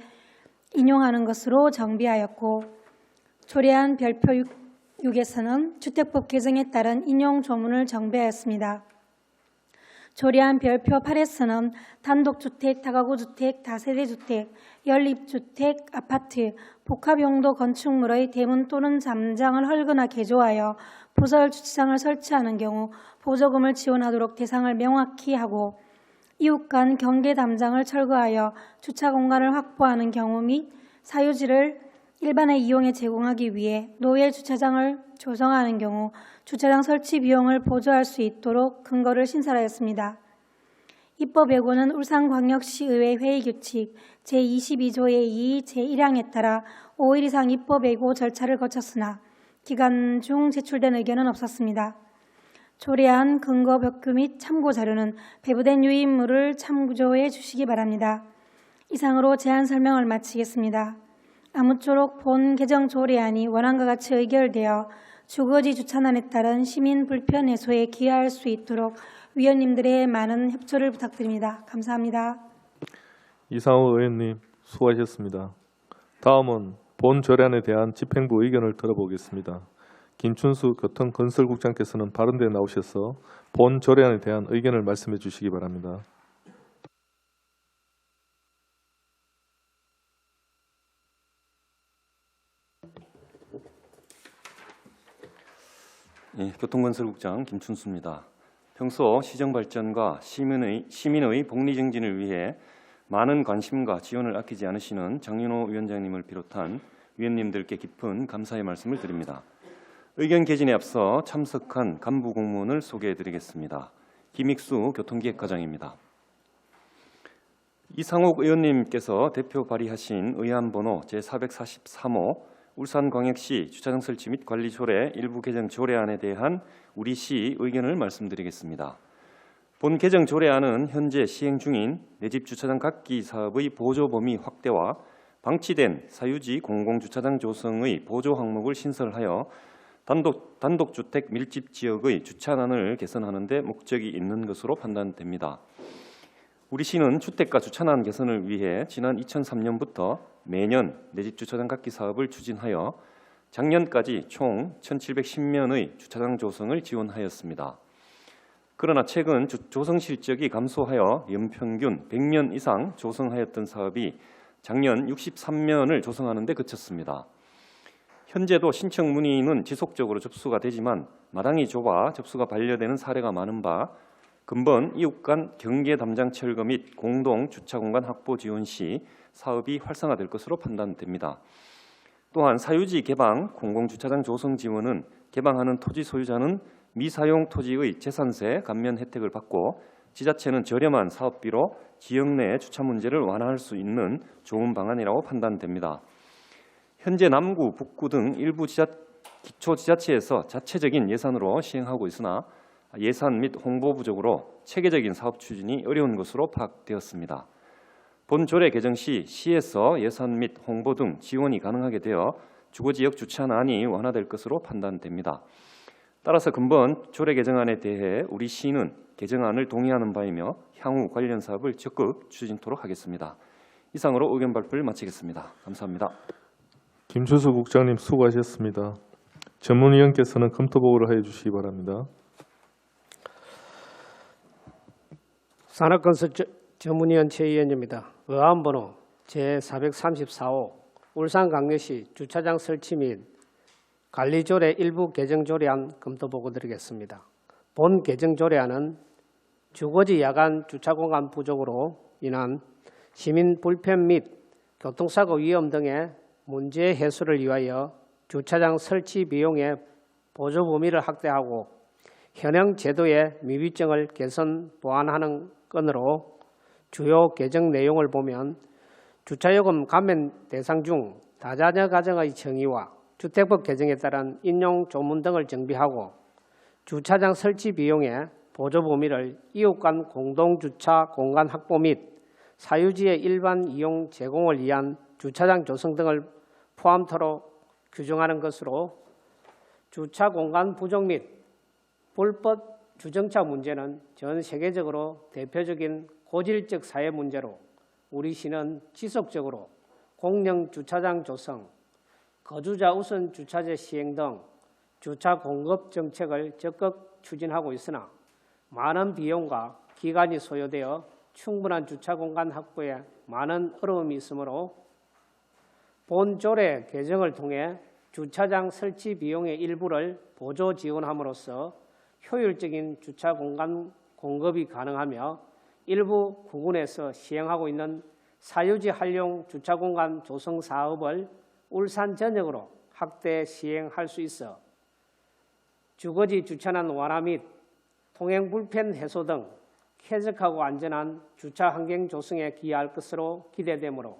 인용하는 것으로 정비하였고, 조례안 별표 6에서는 주택법 개정에 따른 인용 조문을 정비하였습니다. 조례안 별표 8에서는 단독주택, 다가구주택, 다세대주택, 연립주택, 아파트, 복합용도 건축물의 대문 또는 잠장을 헐거나 개조하여 부설 주차장을 설치하는 경우 보조금을 지원하도록 대상을 명확히 하고, 이웃 간 경계 담장을 철거하여 주차 공간을 확보하는 경우 및 사유지를 일반의 이용에 제공하기 위해 노예 주차장을 조성하는 경우 주차장 설치 비용을 보조할 수 있도록 근거를 신설하였습니다. 입법 예고는 울산광역시의회 회의규칙 제22조의 2 제1항에 따라 5일 이상 입법 예고 절차를 거쳤으나 기간 중 제출된 의견은 없었습니다. 조례안 근거 벽규 및 참고 자료는 배부된 유인물을 참조해 주시기 바랍니다. 이상으로 제안 설명을 마치겠습니다. 아무쪼록 본 개정 조례안이 원안과 같이 의결되어 주거지 주차난에 따른 시민 불편 해소에 기여할 수 있도록 위원님들의 많은 협조를 부탁드립니다. 감사합니다. 이상호 의원님 수고하셨습니다. 다음은 본 조례안에 대한 집행부 의견을 들어보겠습니다. 김춘수 교통건설국장께서는 발언대에 나오셔서 본 조례안에 대한 의견을 말씀해 주시기 바랍니다. 예, 교통건설국장 김춘수입니다. 평소 시정 발전과 시민의 복리 증진을 위해 많은 관심과 지원을 아끼지 않으시는 장윤호 위원장님을 비롯한 위원님들께 깊은 감사의 말씀을 드립니다. 의견 개진에 앞서 참석한 간부 공문을 소개해드리겠습니다. 김익수 교통기획과장입니다. 이상옥 의원님께서 대표 발의하신 의안번호 제443호 울산광역시 주차장 설치 및 관리 조례 일부 개정 조례안에 대한 우리 시 의견을 말씀드리겠습니다. 본 개정 조례안은 현재 시행 중인 내 집 주차장 각기 사업의 보조 범위 확대와 방치된 사유지 공공주차장 조성의 보조 항목을 신설하여 단독주택 밀집 지역의 주차난을 개선하는 데 목적이 있는 것으로 판단됩니다. 우리 시는 주택가 주차난 개선을 위해 지난 2003년부터 매년 내 집 주차장 각기 사업을 추진하여 작년까지 총 1,710면의 주차장 조성을 지원하였습니다. 그러나 최근 조성 실적이 감소하여 연평균 100면 이상 조성하였던 사업이 작년 63면을 조성하는 데 그쳤습니다. 현재도 신청 문의는 지속적으로 접수가 되지만 마당이 좁아 접수가 반려되는 사례가 많은 바 근본 이웃 간 경계 담장 철거 및 공동 주차 공간 확보 지원 시 사업이 활성화될 것으로 판단됩니다. 또한 사유지 개방, 공공주차장 조성 지원은 개방하는 토지 소유자는 미사용 토지의 재산세 감면 혜택을 받고 지자체는 저렴한 사업비로 지역 내 주차 문제를 완화할 수 있는 좋은 방안이라고 판단됩니다. 현재 남구, 북구 등 일부 기초지자체에서 자체적인 예산으로 시행하고 있으나 예산 및 홍보 부족으로 체계적인 사업 추진이 어려운 것으로 파악되었습니다. 본 조례 개정 시 시에서 예산 및 홍보 등 지원이 가능하게 되어 주거지역 주차난이 완화될 것으로 판단됩니다. 따라서 근본 조례 개정안에 대해 우리 시는 개정안을 동의하는 바이며 향후 관련 사업을 적극 추진토록 하겠습니다. 이상으로 의견 발표를 마치겠습니다. 감사합니다. 김춘수 국장님 수고하셨습니다. 전문위원께서는 검토보고를 하여 주시기 바랍니다. 산업건설 전문위원 최의원입니다. 의안번호 제434호 울산광역시 주차장 설치 및 관리조례 일부 개정조례안 검토보고 드리겠습니다. 본 개정조례안은 주거지 야간 주차공간 부족으로 인한 시민 불편 및 교통사고 위험 등의 문제 해소를 위하여 주차장 설치 비용의 보조 범위를 확대하고 현행 제도의 미비점을 개선 보완하는 건으로 주요 개정 내용을 보면 주차요금 감면 대상 중 다자녀 가정의 정의와 주택법 개정에 따른 인용 조문 등을 정비하고 주차장 설치 비용의 보조 범위를 이웃 간 공동주차 공간 확보 및 사유지의 일반 이용 제공을 위한 주차장 조성 등을 포함토록 규정하는 것으로 주차 공간 부족 및 불법 주정차 문제는 전 세계적으로 대표적인 고질적 사회 문제로 우리 시는 지속적으로 공영 주차장 조성, 거주자 우선 주차제 시행 등 주차 공급 정책을 적극 추진하고 있으나 많은 비용과 기간이 소요되어 충분한 주차 공간 확보에 많은 어려움이 있으므로 본 조례 개정을 통해 주차장 설치 비용의 일부를 보조 지원함으로써 효율적인 주차 공간 공급이 가능하며 일부 구군에서 시행하고 있는 사유지 활용 주차 공간 조성 사업을 울산 전역으로 확대 시행할 수 있어 주거지 주차난 완화 및 통행 불편 해소 등 쾌적하고 안전한 주차 환경 조성에 기여할 것으로 기대되므로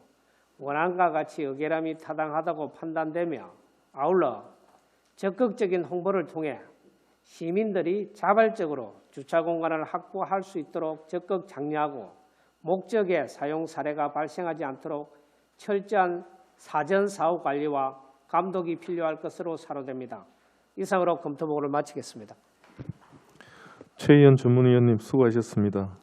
원안과 같이 의결함이 타당하다고 판단되며 아울러 적극적인 홍보를 통해 시민들이 자발적으로 주차 공간을 확보할 수 있도록 적극 장려하고 목적의 사용 사례가 발생하지 않도록 철저한 사전 사후 관리와 감독이 필요할 것으로 사료됩니다. 이상으로 검토보고를 마치겠습니다. 최의원 전문위원님 수고하셨습니다.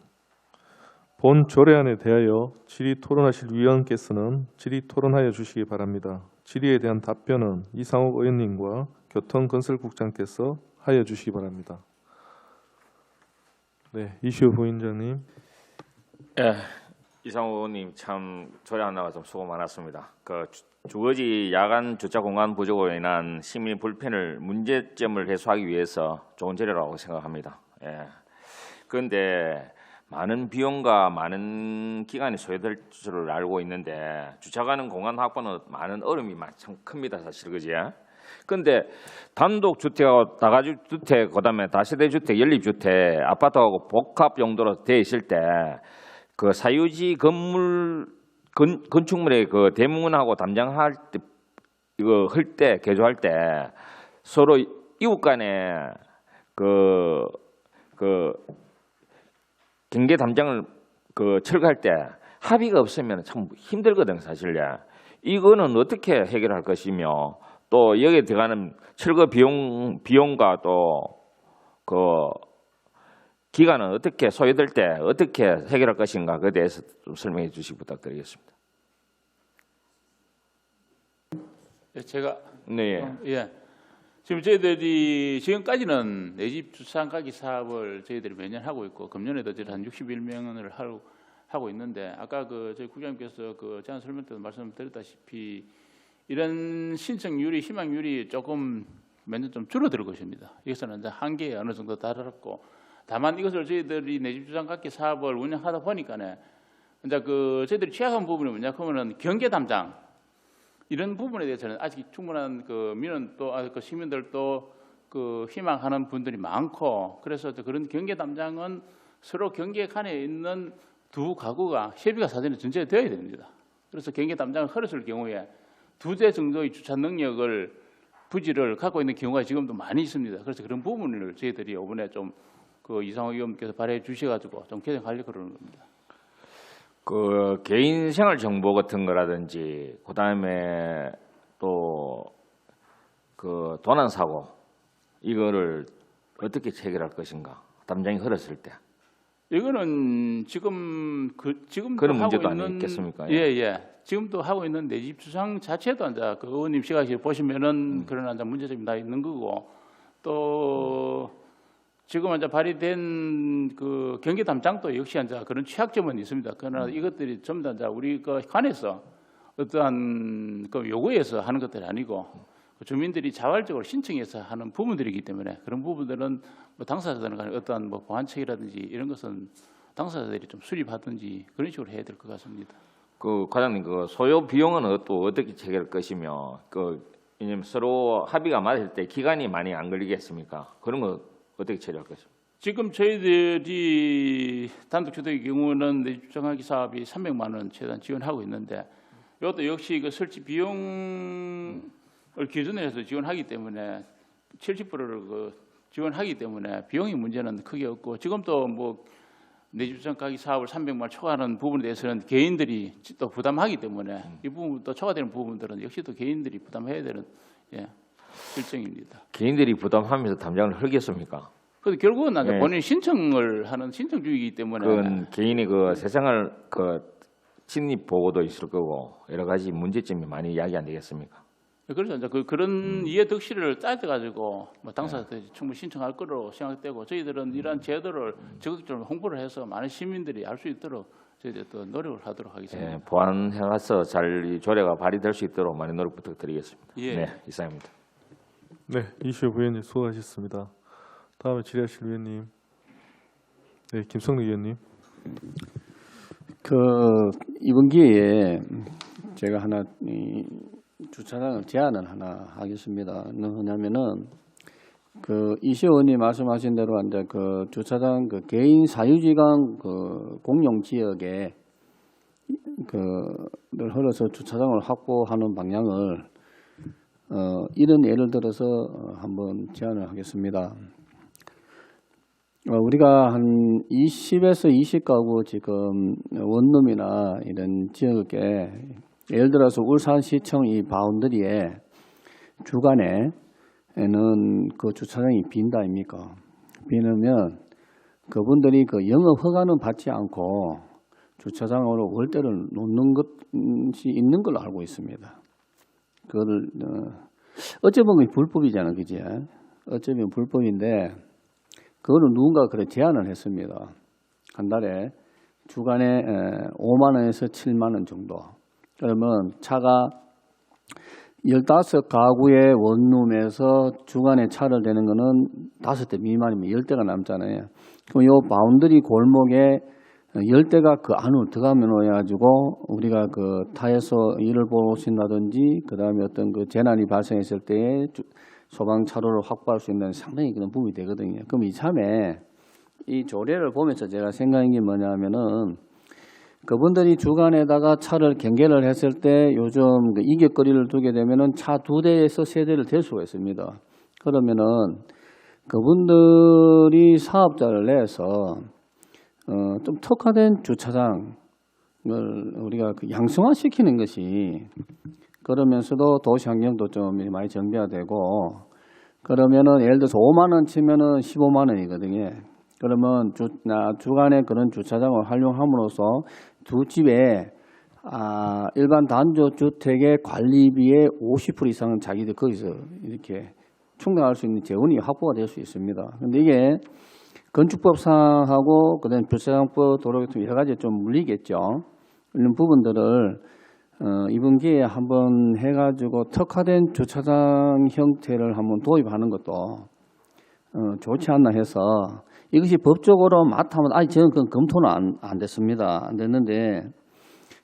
본 조례안에 대하여 질의 토론하실 위원께서는 질의 토론하여 주시기 바랍니다. 질의에 대한 답변은 이상욱 의원님과 교통건설국장께서 하여 주시기 바랍니다. 네, 이슈 부위원장님. 예, 이상호 의원님 참 조례안 나와 좀 수고 많았습니다. 그 주거지 야간 주차 공간 부족으로 인한 시민 불편을 문제점을 해소하기 위해서 좋은 조례라고 생각합니다. 예. 그런데 많은 비용과 많은 기간이 소요될 줄 알고 있는데 주차가는 공간 확보는 많은 어려움이 참 큽니다, 사실 그지? 그런데 단독 주택하고 다가구 주택, 그다음에 다세대 주택, 연립 주택, 아파트하고 복합 용도로 돼 있을 때 그 사유지 건물 건축물의 그 대문하고 담장할 때 이거 할 때 개조할 때 서로 이웃 간에 그 경계 담장을 그 철거할 때 합의가 없으면 참 힘들거든 사실요. 이거는 어떻게 해결할 것이며 또 여기에 들어가는 철거 비용과 또 그 기간은 어떻게 소요될 때 어떻게 해결할 것인가 그에 대해서 좀 설명해 주시기 부탁드리겠습니다. 제가 네. 예. 지금 저희들이 지금까지는 내 집 주차장 가기 사업을 저희들이 매년 하고 있고 금년에도 저희 한 61명을 하고 있는데 아까 그 저희 국장님께서 그 제안 설명 때도 말씀드렸다시피 이런 신청률이 희망률이 조금 매년 좀 줄어들 것입니다. 이것은 이제 한계에 어느 정도 달했고 다만 이것을 저희들이 내 집 주차장 갖기 사업을 운영하다 보니까는 이제 그 저희들이 취약한 부분이 뭐냐 하면은 경계 담장 이런 부분에 대해서는 아직 충분한 그 민원 또 그 시민들도 그 희망하는 분들이 많고 그래서 그런 경계 담장은 서로 경계 간에 있는 두 가구가 협의가 사전에 전제되어야 됩니다. 그래서 경계 담장을 헐었을 경우에 2대 정도의 주차 능력을 부지를 갖고 있는 경우가 지금도 많이 있습니다. 그래서 그런 부분을 저희들이 이번에 좀 그 이상호 의원께서 발의해 주셔가지고 좀 개정하려고 그러는 겁니다. 그 개인 생활 정보 같은 거라든지 그다음에 또 그 도난 사고 이거를 어떻게 해결할 것인가? 담장이 흘렀을 때. 이거는 지금도 그런 하고 문제도 있는 아니겠습니까? 예. 지금도 하고 있는 내 집 주차장 자체도 이제 그 의원님 시각에 보시면은 그런 이제 문제점이 다 있는 거고 또 지금 이제 발의된 그 경계 담장도 역시 이제 그런 취약점은 있습니다. 그러나 이것들이 전부 다 이제 우리 그 관에서 어떠한 그 요구에서 하는 것들이 아니고 주민들이 자발적으로 신청해서 하는 부분들이기 때문에 그런 부분들은 뭐 당사자들 간에 어떠한 뭐 보완책이라든지 이런 것은 당사자들이 좀 수립하든지 그런 식으로 해야 될 것 같습니다. 그 과장님 그 소요 비용은 또 어떻게 해결할 것이며 그 왜냐면 서로 합의가 맞을 때 기간이 많이 안 걸리겠습니까? 그런 거 어떻게 처리할 것입니까? 지금 저희들이 단독주택의 경우는 내 주차하기 사업이 300만 원 최대한 지원하고 있는데 이것도 역시 그 설치 비용을 기준으로 해서 지원하기 때문에 70%를 그 지원하기 때문에 비용의 문제는 크게 없고 지금도 뭐 내 주차장 가기 사업을 300만 원 초과하는 부분에 대해서는 개인들이 또 부담하기 때문에 이 부분 또 초과되는 부분들은 역시 또 개인들이 부담해야 되는 일정입니다. 개인들이 부담하면서 담장을 헐겠습니까? 그래서 결국은 이제 네. 본인 신청을 하는 신청주의이기 때문에 그건 개인이 그 세상을 그 진입 보고도 있을 거고 여러 가지 문제점이 많이 이야기 안 되겠습니까? 그래서 이제 그런 이해 득실을 따져가지고 뭐 당사자들이 충분히 신청할 거로 생각되고 저희들은 이러한 제도를 적극적으로 홍보를 해서 많은 시민들이 알 수 있도록 저희들이 또 노력을 하도록 하겠습니다. 예, 보완해서 잘 이 조례가 발의될 수 있도록 많은 노력 부탁드리겠습니다. 예. 네, 이상입니다. 네, 이슈 부위원님 수고하셨습니다. 다음에 질의하실 위원님, 네, 김성래 위원님. 그 이번 기회에 제가 하나 주차장을 제안을 하나 하겠습니다. 뭐냐면은 그 이시 의원님 말씀하신 대로 이제 그 주차장 그 개인 사유지간 그 공용 지역에 그를 흘러서 주차장을 확보하는 방향을 이런 예를 들어서 한번 제안을 하겠습니다. 우리가 한 20에서 20가구 지금 원룸이나 이런 지역에 예를 들어서 울산시청 이 바운더리에 주간에는 그 주차장이 빈다 아닙니까? 비누면 그분들이 그 영업 허가는 받지 않고 주차장으로 월대를 놓는 것이 있는 걸로 알고 있습니다. 그거를 어찌 보면 불법이잖아, 그지? 어찌 보면 불법인데 그거는 누군가 그래 제안을 했습니다. 한 달에 주간에 5만 원에서 7만 원 정도. 그러면 차가 15가구의 원룸에서 주간에 차를 대는 거는 5대 미만이면 10대가 남잖아요. 그럼 요 바운더리 골목에 10대가 그 안으로 들어가면 해가지고 우리가 그 타에서 일을 보신다든지 그 다음에 어떤 그 재난이 발생했을 때에 소방 차로를 확보할 수 있는 상당히 그런 부분이 되거든요. 그럼 이참에 이 조례를 보면서 제가 생각한 게 뭐냐면은 그분들이 주간에다가 차를 경계를 했을 때 요즘 그 이격거리를 두게 되면은 차 2대에서 3대를 댈 수가 있습니다. 그러면은 그분들이 사업자를 내서 좀 특화된 주차장을 우리가 그 양성화시키는 것이 그러면서도 도시 환경도 좀 많이 정비가 되고 그러면은 예를 들어서 5만 원 치면은 15만 원이거든요. 그러면 주간에 그런 주차장을 활용함으로써 두 집에 일반 단조 주택의 관리비의 50% 이상은 자기들 거기서 이렇게 충당할 수 있는 재원이 확보가 될 수 있습니다. 그런데 이게 건축법상하고 그다음 주차장법 도로교통 여러 가지 좀 물리겠죠. 이런 부분들을 이번 기회에 한번 해가지고 특화된 주차장 형태를 한번 도입하는 것도 좋지 않나 해서 이것이 법적으로 맞다면 저는 그건 검토는 안 됐습니다. 안 됐는데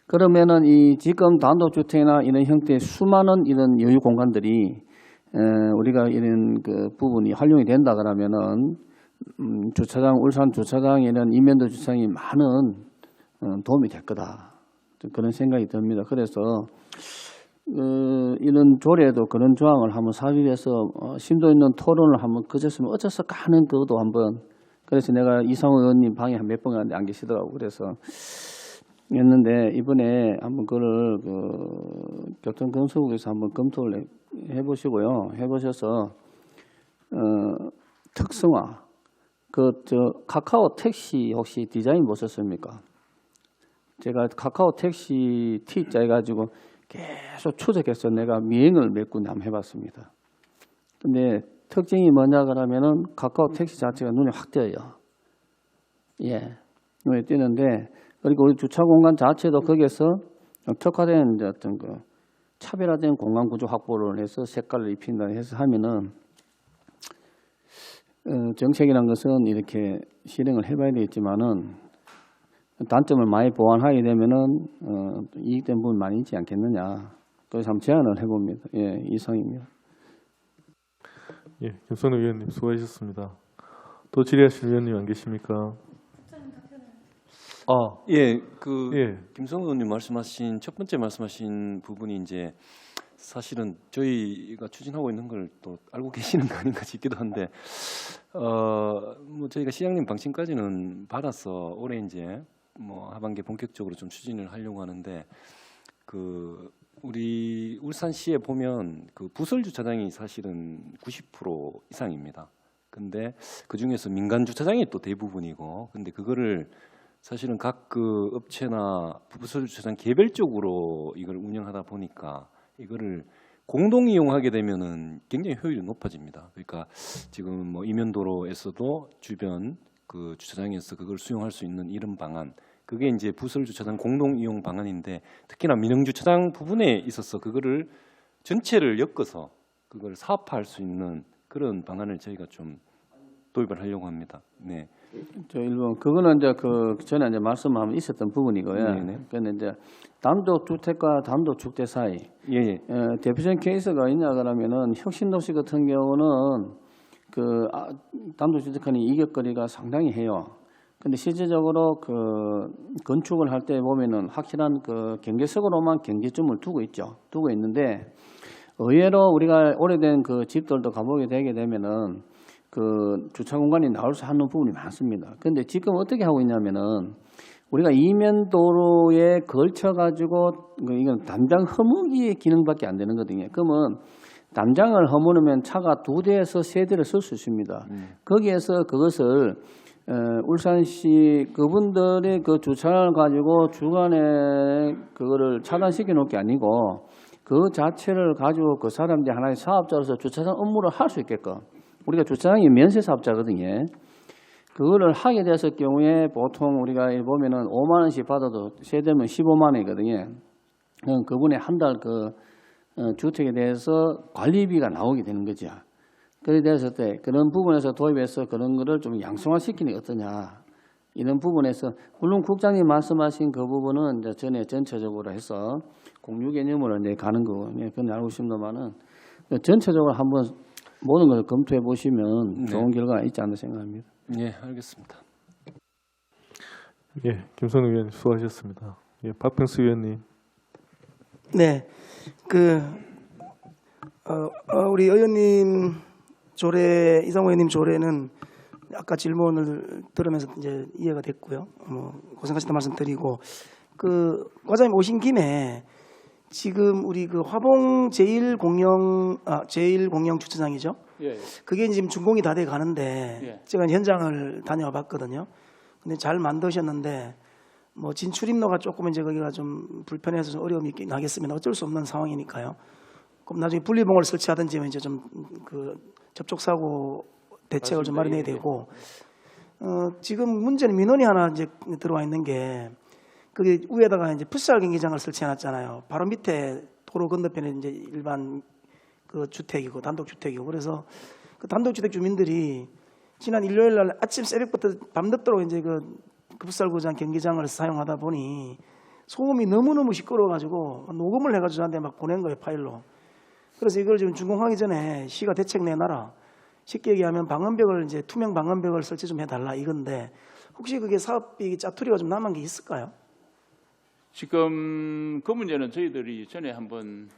그러면은 이 지금 단독주택이나 이런 형태의 수많은 이런 여유 공간들이 우리가 이런 그 부분이 활용이 된다 그러면은 주차장 울산 주차장에는 이면도 주차장이 많은 도움이 될 거다. 그런 생각이 듭니다. 그래서 이런 조례도 그런 조항을 한번 삽입해서 심도 있는 토론을 한번 그쳤으면 어째서 하는 그것도 한번 그래서 내가 이상호 의원님 방에 한 몇 번 안 계시더라고. 그래서 했는데 이번에 한번 그걸 교통건설국에서 한번 검토를 해보시고요. 해보셔서 특성화 카카오 택시 혹시 디자인 보셨습니까? 제가 카카오 택시 T자 해가지고 계속 추적해서 내가 미행을 몇 군데 한번 해봤습니다. 근데 특징이 뭐냐 그러면은 카카오 택시 자체가 눈에 확 띄어요. 예, 눈에 띄는데 그리고 우리 주차 공간 자체도 거기에서 특화된 어떤 그 차별화된 공간 구조 확보를 해서 색깔을 입힌다 해서 하면은 정책이란 것은 이렇게 실행을 해봐야 되겠지만은 단점을 많이 보완하게 되면은 이익된 부분 많이 있지 않겠느냐. 그래서 한번 제안을 해봅니다. 예, 이상입니다. 예, 김성래 위원님 수고하셨습니다. 또 질의하실 위원님 안 계십니까? 예, 예. 김성호 의원님 말씀하신 첫 번째 말씀하신 부분이 이제 사실은 저희가 추진하고 있는 걸 또 알고 계시는 거 아닌가 싶기도 한데 뭐 저희가 시장님 방침까지는 받아서 올해 이제 뭐 하반기에 본격적으로 좀 추진을 하려고 하는데 우리 울산시에 보면 그 부설 주차장이 사실은 90% 이상입니다. 근데 그 중에서 민간 주차장이 또 대부분이고, 근데 그거를 사실은 각 그 업체나 부설 주차장 개별적으로 이걸 운영하다 보니까 이거를 공동 이용하게 되면은 굉장히 효율이 높아집니다. 그러니까 지금 뭐 이면도로에서도 주변 그 주차장에서 그걸 수용할 수 있는 이런 방안, 그게 이제 부설 주차장 공동 이용 방안인데, 특히나 민영 주차장 부분에 있어서 그거를 전체를 엮어서 그걸 사업화할 수 있는 그런 방안을 저희가 좀 도입을 하려고 합니다. 네. 저 일본 그거는 이제 그 전에 이제 말씀하면 있었던 부분이고요. 네네. 근데 이제 단독 주택과 단독 주택 사이 예. 대표적인 케이스가 있냐 그러면은 혁신도시 같은 경우는 그 단독 주택하는 이격거리가 상당히 해요. 근데 실제적으로 그 건축을 할 때 보면은 확실한 그 경계석으로만 경계점을 두고 있는데, 의외로 우리가 오래된 그 집들도 가보게 되게 되면은 그 주차 공간이 나올 수 없는 부분이 많습니다. 근데 지금 어떻게 하고 있냐면은 우리가 이면 도로에 걸쳐 가지고 이건 담장 허무기의 기능밖에 안 되는 거거든요. 그러면 담장을 허무르면 차가 2대에서 3대를 쓸 수 있습니다. 거기에서 그것을 울산시 그분들의 그 주차를 가지고 주간에 그거를 차단시켜 놓을 게 아니고 그 자체를 가지고 그 사람들이 하나의 사업자로서 주차장 업무를 할 수 있게끔, 우리가 주차장이 면세 사업자거든요. 그거를 하게 됐을 경우에 보통 우리가 보면은 5만 원씩 받아도 세대면 15만 원이거든요. 그분의 한 달 그 주택에 대해서 관리비가 나오게 되는 거죠. 그래 됐을 때 그런 부분에서 도입해서 그런 거를 좀 양성화시키는 게 어떠냐, 이런 부분에서 물론 국장님 말씀하신 그 부분은 이제 전에 전체적으로 해서 공유 개념으로 이제 가는 거, 그건 알고 싶습니다만은 전체적으로 한번 모든 걸 검토해 보시면 좋은 결과가 있지 않나 생각합니다. 네, 알겠습니다. 예, 김선우 의원님 수고하셨습니다. 예, 박병수 의원님. 네, 우리 의원님 조례, 이상호 의원님 조례는 아까 질문을 들으면서 이제 이해가 됐고요. 고생하셨다 말씀드리고, 과장님 오신 김에 지금 우리 그 화봉 제1공영 주차장이죠. 예. 그게 지금 준공이 다 돼 가는데 예. 제가 현장을 다녀와 봤거든요. 근데 잘 만드셨는데 뭐 진출입로가 조금 이제 거기가 좀 불편해서 좀 어려움이 있긴 하겠으면 어쩔 수 없는 상황이니까요. 그럼 나중에 분리봉을 설치하든지 이제 좀 그 접촉 사고 대책을 좀 마련해야 되고, 지금 문제는 민원이 하나 이제 들어와 있는 게, 그게 위에다가 이제 풋살 경기장을 설치해놨잖아요. 바로 밑에 도로 건너편에 이제 일반 그 주택이고 단독 주택이고, 그래서 그 단독 주택 주민들이 지난 일요일 날 아침 새벽부터 밤늦도록 이제 그 풋살구장 경기장을 사용하다 보니 소음이 너무너무 시끄러워가지고 녹음을 해가지고 저한테 막 보낸 거예요, 파일로. 그래서 이걸 지금 준공하기 전에 시가 대책 내놔라. 쉽게 얘기하면 방음벽을 이제 투명 방음벽을 설치 좀 해달라 이건데, 혹시 그게 사업비 짜투리가 좀 남은 게 있을까요? 지금 그 문제는 저희들이 전에 한번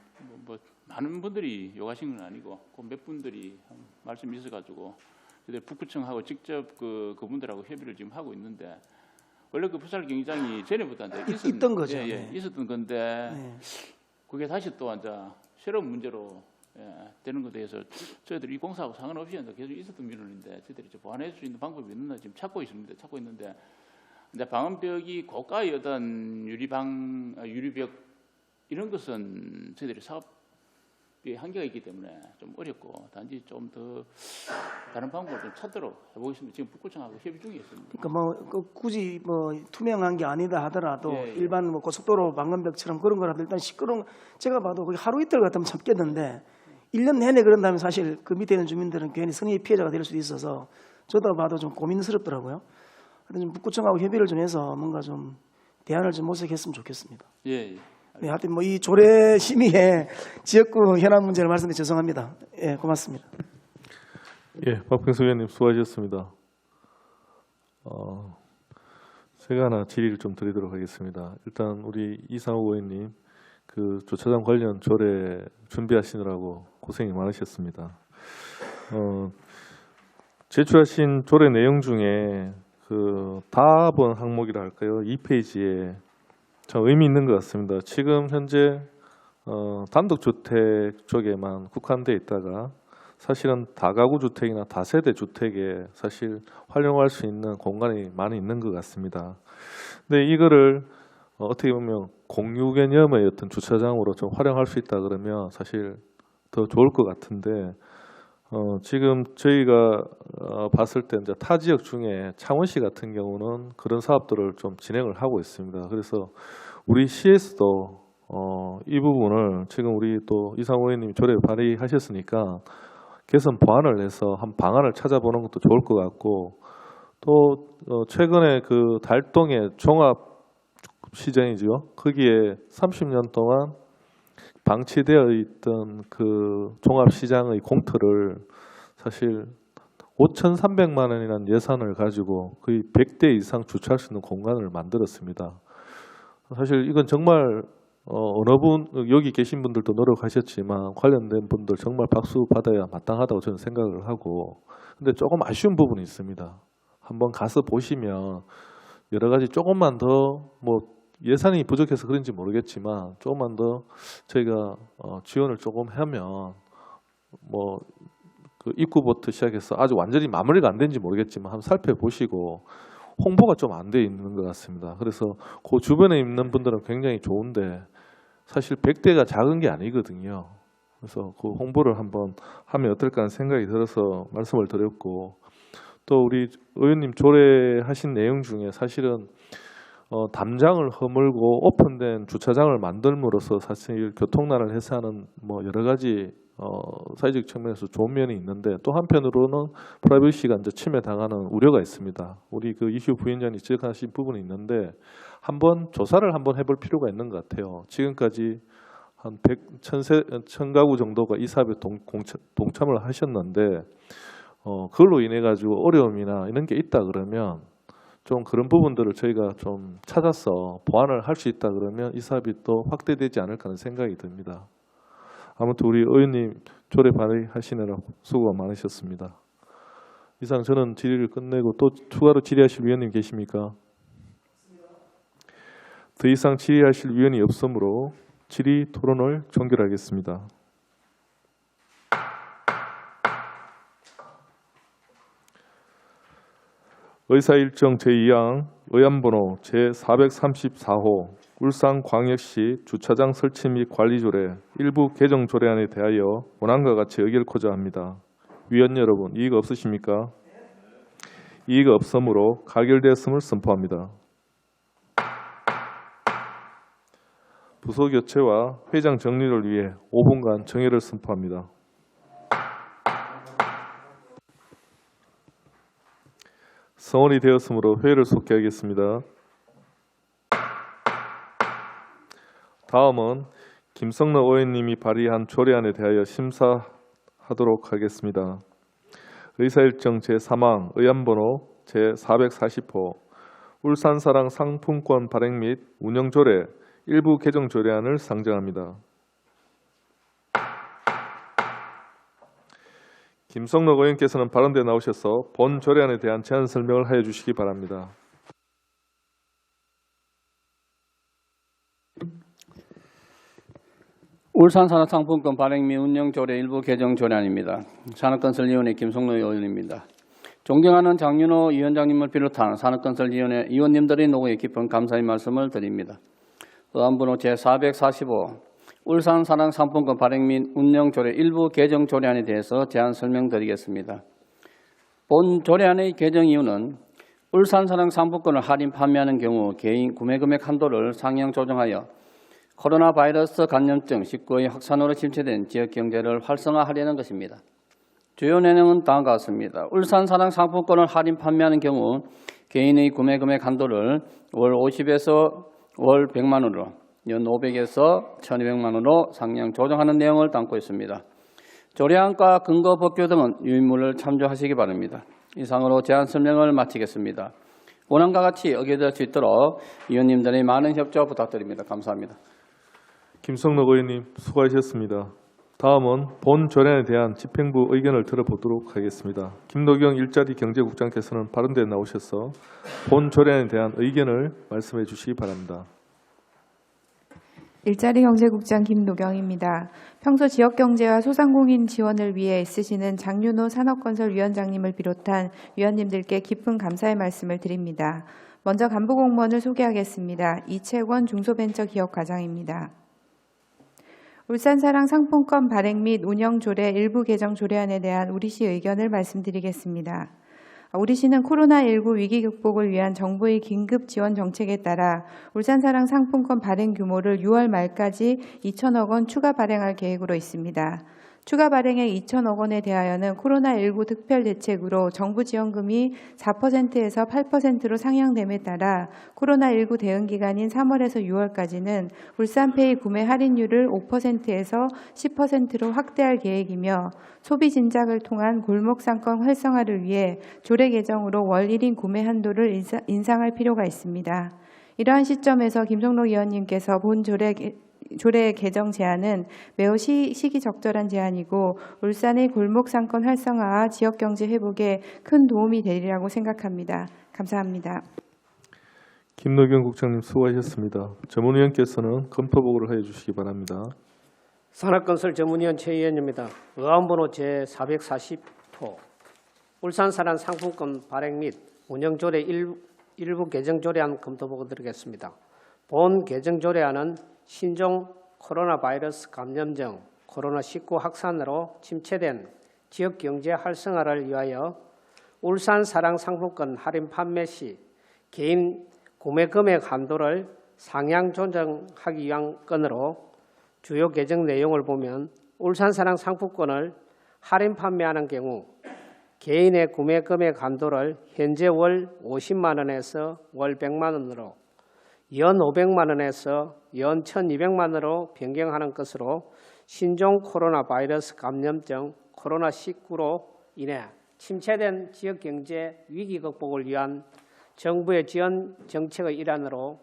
뭐 많은 분들이 요구하신 건 아니고 그 몇 분들이 말씀이 있어가지고 저희들 북구청하고 직접 그분들하고 협의를 지금 하고 있는데, 원래 그 풋살 경기장이 전에부터 이제 있던 거죠. 예, 네. 있었던 건데 네. 그게 다시 또 이제 새로운 문제로 되는 것에 대해서 저희들이 이 공사하고 상관없이 계속 있었던 민원인데, 저희들이 이제 보완할 수 있는 방법이 있는가 지금 찾고 있는데 이제 방음벽이 고가의 어떤 유리벽 이런 것은 저희들이 사업비 한계가 있기 때문에 좀 어렵고, 단지 좀 더 다른 방법을 좀 찾도록 해보겠습니다. 지금 북구청하고 협의 중에 있습니다. 그러니까 굳이 투명한 게 아니다 하더라도 예, 예. 일반 고속도로 방음벽처럼 그런 거라도 일단 시끄러운, 제가 봐도 거기 하루 이틀 같으면 참겠는데 1년 내내 그런다면 사실 그 밑에 있는 주민들은 괜히 성의 피해자가 될 수도 있어서 저도 봐도 좀 고민스럽더라고요. 그래서 좀 북구청하고 협의를 좀 해서 뭔가 좀 대안을 좀 모색했으면 좋겠습니다. 예. 네, 하여튼 이 조례 심의에 지역구 현안 문제를 말씀드려 죄송합니다. 예, 고맙습니다. 예, 박병수 의원님 수고하셨습니다. 제가 하나 질의를 좀 드리도록 하겠습니다. 일단 우리 이상호 의원님 그 주차장 관련 조례 준비하시느라고 고생이 많으셨습니다. 제출하신 조례 내용 중에 그 답은 항목이라 할까요? 2페이지에 참 의미 있는 것 같습니다. 지금 현재 단독주택 쪽에만 국한돼 있다가 사실은 다가구 주택이나 다세대 주택에 사실 활용할 수 있는 공간이 많이 있는 것 같습니다. 근데 이거를 어떻게 보면 공유 개념의 어떤 주차장으로 좀 활용할 수 있다 그러면 사실 더 좋을 것 같은데 지금 저희가 봤을 때 이제 타 지역 중에 창원시 같은 경우는 그런 사업들을 좀 진행을 하고 있습니다. 그래서 우리 시에서도 이 부분을 지금 우리 또 이상호 의원님이 조례 발의하셨으니까 개선 보완을 해서 한 방안을 찾아보는 것도 좋을 것 같고 또 최근에 그 달동의 종합 시장이죠. 거기에 30년 동안 방치되어 있던 그 종합시장의 공터를 사실 5,300만 원이라는 예산을 가지고 거의 100대 이상 주차할 수 있는 공간을 만들었습니다. 사실 이건 정말 어느 분 여기 계신 분들도 노력하셨지만 관련된 분들 정말 박수 받아야 마땅하다고 저는 생각을 하고 근데 조금 아쉬운 부분이 있습니다. 한번 가서 보시면 여러 가지 조금만 더 뭐 예산이 부족해서 그런지 모르겠지만 조금만 더 저희가 지원을 조금 하면 뭐 그 입구부터 시작해서 아주 완전히 마무리가 안 된지 모르겠지만 한번 살펴보시고 홍보가 좀 안 돼 있는 것 같습니다. 그래서 그 주변에 있는 분들은 굉장히 좋은데 사실 100대가 작은 게 아니거든요. 그래서 그 홍보를 한번 하면 어떨까 하는 생각이 들어서 말씀을 드렸고 또 우리 의원님 조례하신 내용 중에 사실은 담장을 허물고 오픈된 주차장을 만들므로써 사실 교통난을 해소하는 뭐 여러 가지 사회적 측면에서 좋은 면이 있는데 또 한편으로는 프라이버시가 이제 침해당하는 우려가 있습니다. 우리 그 이슈 부위원장이 지적하신 부분이 있는데 한번 조사를 한번 해볼 필요가 있는 것 같아요. 지금까지 한 1000가구 정도가 이 사업에 동참을 하셨는데 그걸로 인해 가지고 어려움이나 이런 게 있다 그러면 좀 그런 부분들을 저희가 좀 찾아서 보완을 할 수 있다 그러면 이 사업이 또 확대되지 않을까 하는 생각이 듭니다. 아무튼 우리 의원님 조례 발의하시느라 수고가 많으셨습니다. 이상 저는 질의를 끝내고 또 추가로 질의하실 위원님 계십니까? 더 이상 질의하실 위원이 없으므로 질의 토론을 종결하겠습니다. 의사일정 제2항 의안번호 제434호 울산광역시 주차장 설치 및 관리조례 일부 개정 조례안에 대하여 원안과 같이 의결코자 합니다. 위원 여러분, 이의가 없으십니까? 이의가 없으므로 가결되었음을 선포합니다. 부서 교체와 회장 정리를 위해 5분간 정회를 선포합니다. 성원이 되었으므로 회의를 속개하겠습니다. 다음은 김성로 의원님이 발의한 조례안에 대하여 심사하도록 하겠습니다. 의사일정 제3항 의안번호 제440호 울산사랑 상품권 발행 및 운영조례 일부 개정 조례안을 상정합니다. 김성록 의원께서는 발언대에 나오셔서 본 조례안에 대한 제안 설명을 하여 주시기 바랍니다. 울산산업상품권 발행 및 운영조례 일부 개정 조례안입니다. 산업건설위원회 김성로 의원입니다. 존경하는 장윤호 위원장님을 비롯한 산업건설위원회 위원님들의 노고에 깊은 감사의 말씀을 드립니다. 의안번호 제445 울산산업상품권 발행 및 운영조례 일부 개정 조례안에 대해서 제안 설명드리겠습니다. 본 조례안의 개정 이유는 울산산업상품권을 할인 판매하는 경우 개인 구매금액 한도를 상향 조정하여 코로나 바이러스 감염증 19의 확산으로 침체된 지역 경제를 활성화하려는 것입니다. 주요 내용은 다음과 같습니다. 울산산업상품권을 할인 판매하는 경우 개인의 구매금액 한도를 월 50에서 월 100만 원으로 연 500에서 1200만 원으로 상향 조정하는 내용을 담고 있습니다. 조례안과 근거 법규 등은 유인물을 참조하시기 바랍니다. 이상으로 제안 설명을 마치겠습니다. 원안과 같이 의결될 수 있도록 위원님들의 많은 협조 부탁드립니다. 감사합니다. 김성록 의원님 수고하셨습니다. 다음은 본 조례안에 대한 집행부 의견을 들어보도록 하겠습니다. 김노경 일자리 경제국장께서는 발언대에 나오셔서 본 조례안에 대한 의견을 말씀해 주시기 바랍니다. 일자리 경제국장 김노경입니다. 평소 지역경제와 소상공인 지원을 위해 애쓰시는 장윤호 산업건설위원장님을 비롯한 위원님들께 깊은 감사의 말씀을 드립니다. 먼저 간부공무원을 소개하겠습니다. 이채권 중소벤처기업과장입니다. 울산사랑 상품권 발행 및 운영 조례 일부 개정 조례안에 대한 우리시 의견을 말씀드리겠습니다. 우리시는 코로나19 위기 극복을 위한 정부의 긴급 지원 정책에 따라 울산사랑 상품권 발행 규모를 6월 말까지 2천억 원 추가 발행할 계획으로 있습니다. 추가 발행액 2천억 원에 대하여는 코로나19 특별대책으로 정부 지원금이 4%에서 8%로 상향됨에 따라 코로나19 대응 기간인 3월에서 6월까지는 울산페이 구매 할인율을 5%에서 10%로 확대할 계획이며 소비 진작을 통한 골목 상권 활성화를 위해 조례 개정으로 월 1인 구매 한도를 인상할 필요가 있습니다. 이러한 시점에서 김성록 의원님께서 본 조례 개정 제안은 매우 시기적절한 제안이고 울산의 골목 상권 활성화와 지역 경제 회복에 큰 도움이 되리라고 생각합니다. 감사합니다. 김노경 국장님 수고하셨습니다. 전문위원께서는 검토 보고를 하여 주시기 바랍니다. 산업건설 전문위원 최의원입니다. 의안번호 제440호 울산사랑 상품권 발행 및 운영조례 일부 개정조례안 검토 보고 드리겠습니다. 본 개정조례안은 신종 코로나 바이러스 감염증 코로나19 확산으로 침체된 지역경제 활성화를 위하여 울산사랑 상품권 할인 판매 시 개인 구매 금액 한도를 상향 조정하기 위한 건으로 주요 개정 내용을 보면 울산사랑 상품권을 할인 판매하는 경우 개인의 구매 금액 한도를 현재 월 50만 원에서 월 100만 원으로 연 500만 원에서 연 1,200만 원으로 변경하는 것으로 신종 코로나 바이러스 감염증 코로나19로 인해 침체된 지역경제 위기 극복을 위한 정부의 지원 정책의 일환으로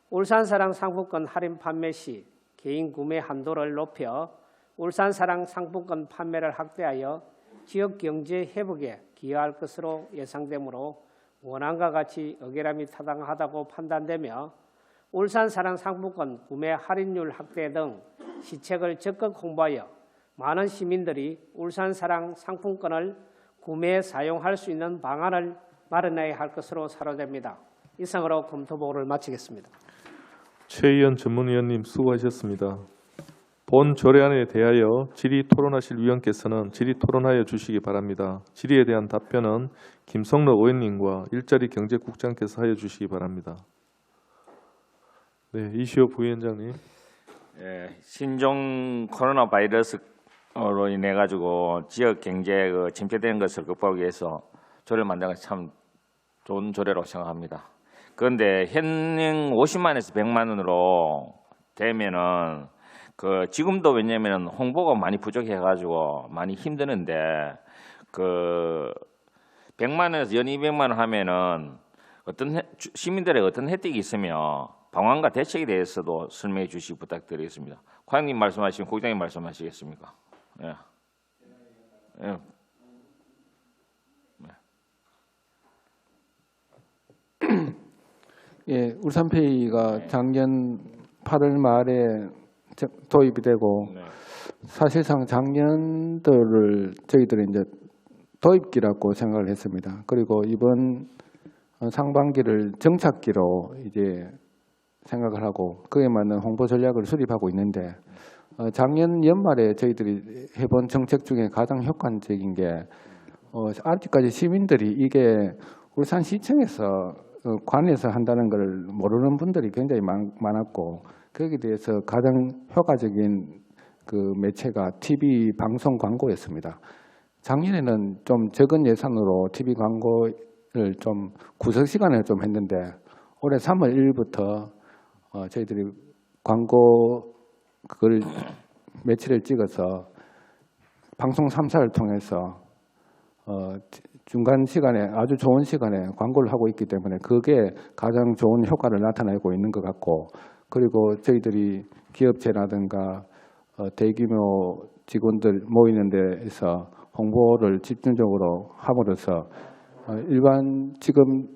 울산사랑 상품권 할인 판매 시 개인 구매 한도를 높여 울산사랑 상품권 판매를 확대하여 지역경제 회복에 기여할 것으로 예상되므로 원안과 같이 의결함이 타당하다고 판단되며 울산사랑 상품권 구매 할인율 확대 등 시책을 적극 홍보하여 많은 시민들이 울산사랑 상품권을 구매에 사용할 수 있는 방안을 마련해야 할 것으로 사료됩니다. 이상으로 검토보고를 마치겠습니다. 최 의원 전문위원님 수고하셨습니다. 본 조례안에 대하여 질의 토론하실 위원께서는 질의 토론하여 주시기 바랍니다. 질의에 대한 답변은 김성록 의원님과 일자리 경제국장께서 하여 주시기 바랍니다. 네, 이시호 부위원장님. 신종 코로나 바이러스로 인해 가지고 지역 경제 침체되는 것을 극복하기 위해서 조례를 만든 것이 참 좋은 조례라고 생각합니다. 그런데 현행 50만에서 100만 원으로 되면은 지금도 왜냐면은 홍보가 많이 부족해가지고 많이 힘드는데 100만 원에서 연 200만 원 하면은 시민들의 어떤 혜택이 있으며 방안과 대책에 대해서도 설명해 주시기 부탁드리겠습니다. 과장님 말씀하시면 국장님 말씀하시겠습니까? 예. 예. 예, 울산페이가 작년 8월 말에 도입이 되고 사실상 작년도를 저희들이 이제 도입기라고 생각을 했습니다. 그리고 이번 상반기를 정착기로 이제 생각을 하고 그에 맞는 홍보 전략을 수립하고 있는데 작년 연말에 저희들이 해본 정책 중에 가장 효과적인 게 아직까지 시민들이 이게 울산시청에서 관에서 한다는 걸 모르는 분들이 굉장히 많았고 거기에 대해서 가장 효과적인 매체가 TV 방송 광고였습니다. 작년에는 좀 적은 예산으로 TV 광고를 좀 구석 시간에 좀 했는데 올해 3월 1일부터 저희들이 광고 그걸 매치를 찍어서 방송 3사를 통해서 중간 시간에 아주 좋은 시간에 광고를 하고 있기 때문에 그게 가장 좋은 효과를 나타내고 있는 것 같고 그리고 저희들이 기업체라든가 대규모 직원들 모이는 데에서 홍보를 집중적으로 함으로써 일반 지금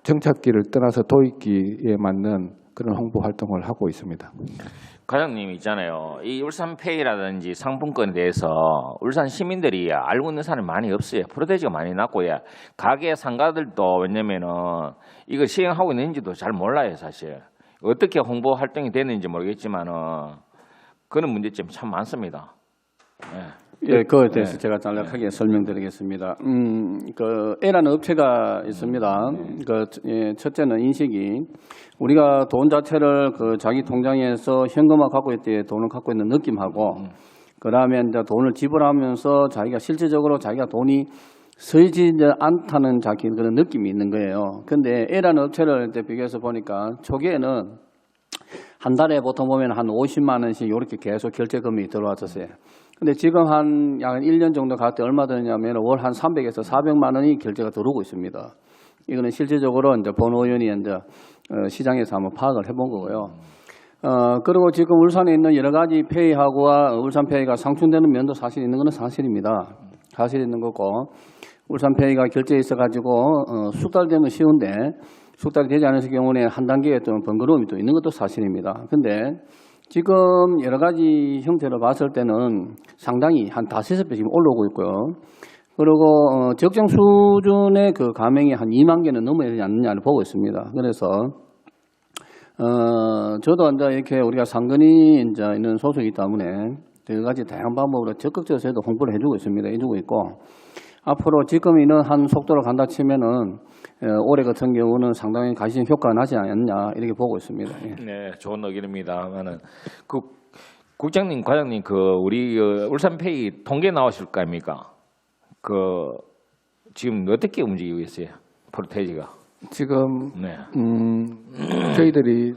정착기를 떠나서 도입기에 맞는 그런 홍보 활동을 하고 있습니다. 과장님 있잖아요. 이 울산페이라든지 상품권에 대해서 울산 시민들이 알고 있는 사람이 많이 없어요. 프로테이지가 많이 낮고, 가게 상가들도 왜냐면은 이걸 시행하고 있는지도 잘 몰라요, 사실. 어떻게 홍보 활동이 되는지 모르겠지만은 그런 문제점이 참 많습니다. 예, 그거에 대해서 제가 간략하게 설명드리겠습니다. 그 A라는 업체가 있습니다. 첫째는 인식이 우리가 돈 자체를 그 자기 통장에서 현금화 갖고 있을 때 돈을 갖고 있는 느낌하고, 그다음에 이제 돈을 지불하면서 자기가 실질적으로 자기가 돈이 쓰이지 않다는 자기 그런 느낌이 있는 거예요. 근데 A라는 업체를 이제 비교해서 보니까 초기에는 한 달에 보통 보면 한 50만 원씩 이렇게 계속 결제금이 들어왔었어요. 근데 지금 약 1년 정도 갈 때 얼마 드냐면 월 한 300에서 400만 원이 결제가 들어오고 있습니다. 이거는 실질적으로 이제 본 의원이 이제 시장에서 한번 파악을 해본 거고요. 그리고 지금 울산에 있는 여러 가지 페이하고와 울산페이가 상충되는 면도 사실 있는 것은 사실입니다. 사실 있는 거고, 울산페이가 결제에 있어가지고 석 달 되면 쉬운데 석 달이 되지 않을 경우에 한 단계에 좀 번거로움이 또 있는 것도 사실입니다. 근데 지금 여러 가지 형태로 봤을 때는 상당히 한 5-6배 지금 올라오고 있고요. 그리고 적정 수준의 그 가맹이 한 2만 개는 넘어야 되지 않느냐를 보고 있습니다. 그래서 저도 이제 이렇게 우리가 상근이 이제 있는 소속이기 때문에 여러 가지 다양한 방법으로 적극적으로 저희도 홍보를 해주고 있습니다. 해주고 있고, 앞으로 지금 있는 한 속도로 간다 치면은 올해 같은 경우는 상당히 가시적 효과가 나지 않냐 이렇게 보고 있습니다. 예. 네, 좋은 의견입니다만은 그 국장님, 과장님, 그 우리 울산페이 통계 나오실 거 아닙니까? 그 지금 어떻게 움직이고 있어요? 프로테이지가 지금 저희들이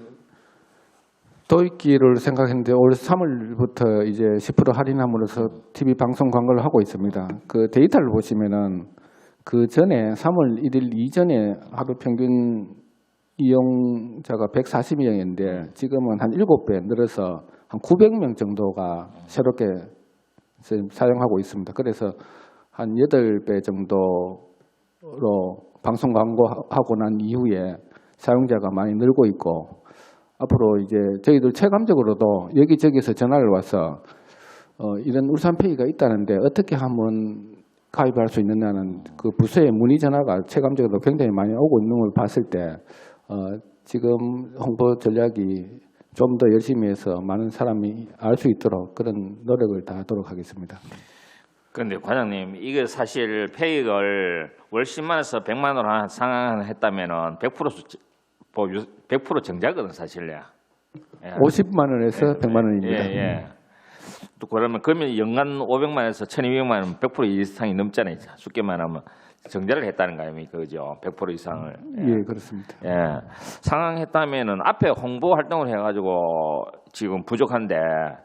도입기를 생각했는데 올 3월부터 이제 10% 할인함으로써 TV 방송 광고를 하고 있습니다. 그 데이터를 보시면은 그 전에 3월 1일 이전에 하루 평균 이용자가 140명인데 지금은 한 7배 늘어서 한 900명 정도가 새롭게 사용하고 있습니다. 그래서 한 8배 정도로 방송 광고하고 난 이후에 사용자가 많이 늘고 있고, 앞으로 이제 저희들 체감적으로도 여기저기서 전화를 와서 이런 울산페이가 있다는데 어떻게 하면 가입할 수 있느냐는 그 부서의 문의 전화가 체감적으로 굉장히 많이 오고 있는 걸 봤을 때 지금 홍보 전략이 좀 더 열심히 해서 많은 사람이 알 수 있도록 그런 노력을 다하도록 하겠습니다. 그런데 과장님, 이게 사실 페이를 월 10만 원에서 100만 원 상한했다면은 100% 정자거든 사실요. 50만 원에서 100만 원입니다. 예. 또 그러면 연간 500만 원에서 1,200만 원 100% 이상이 넘잖아요. 쉽게 말하면 정자를 했다는 거 아닙니까, 그죠? 100% 이상을. 예, 그렇습니다. 예, 상향했다면은 앞에 홍보 활동을 해가지고 지금 부족한데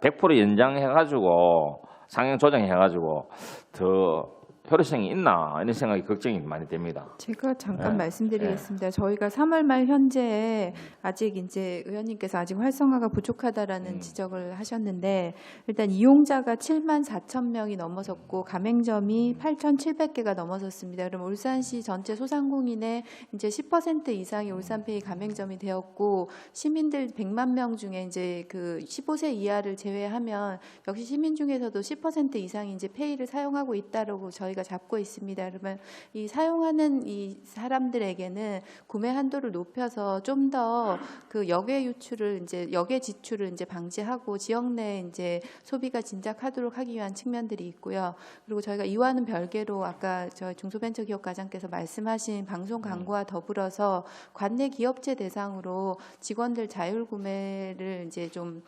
100% 연장해가지고 상향 조정해가지고 더 효율성이 있나 이런 생각이 걱정이 많이 됩니다. 제가 잠깐 말씀드리겠습니다. 저희가 3월 말 현재 아직 이제 의원님께서 아직 활성화가 부족하다라는 지적을 하셨는데, 일단 이용자가 7만 4천 명이 넘어섰고 가맹점이 8,700개가 넘어섰습니다. 그럼 울산시 전체 소상공인의 이제 10% 이상이 울산페이 가맹점이 되었고, 시민들 100만 명 중에 이제 그 15세 이하를 제외하면 역시 시민 중에서도 10% 이상이 이제 페이를 사용하고 있다라고 저희가 잡고 있습니다. 그러면 이 사용하는 이 사람들에게는 구매 한도를 높여서 좀 더 그 역외 유출을 이제 역외 지출을 이제 방지하고 지역 내 이제 소비가 진작하도록 하기 위한 측면들이 있고요. 그리고 저희가 이와는 별개로 아까 저희 중소벤처기업과장께서 말씀하신 방송 광고와 더불어서 관내 기업체 대상으로 직원들 자율 구매를 이제 좀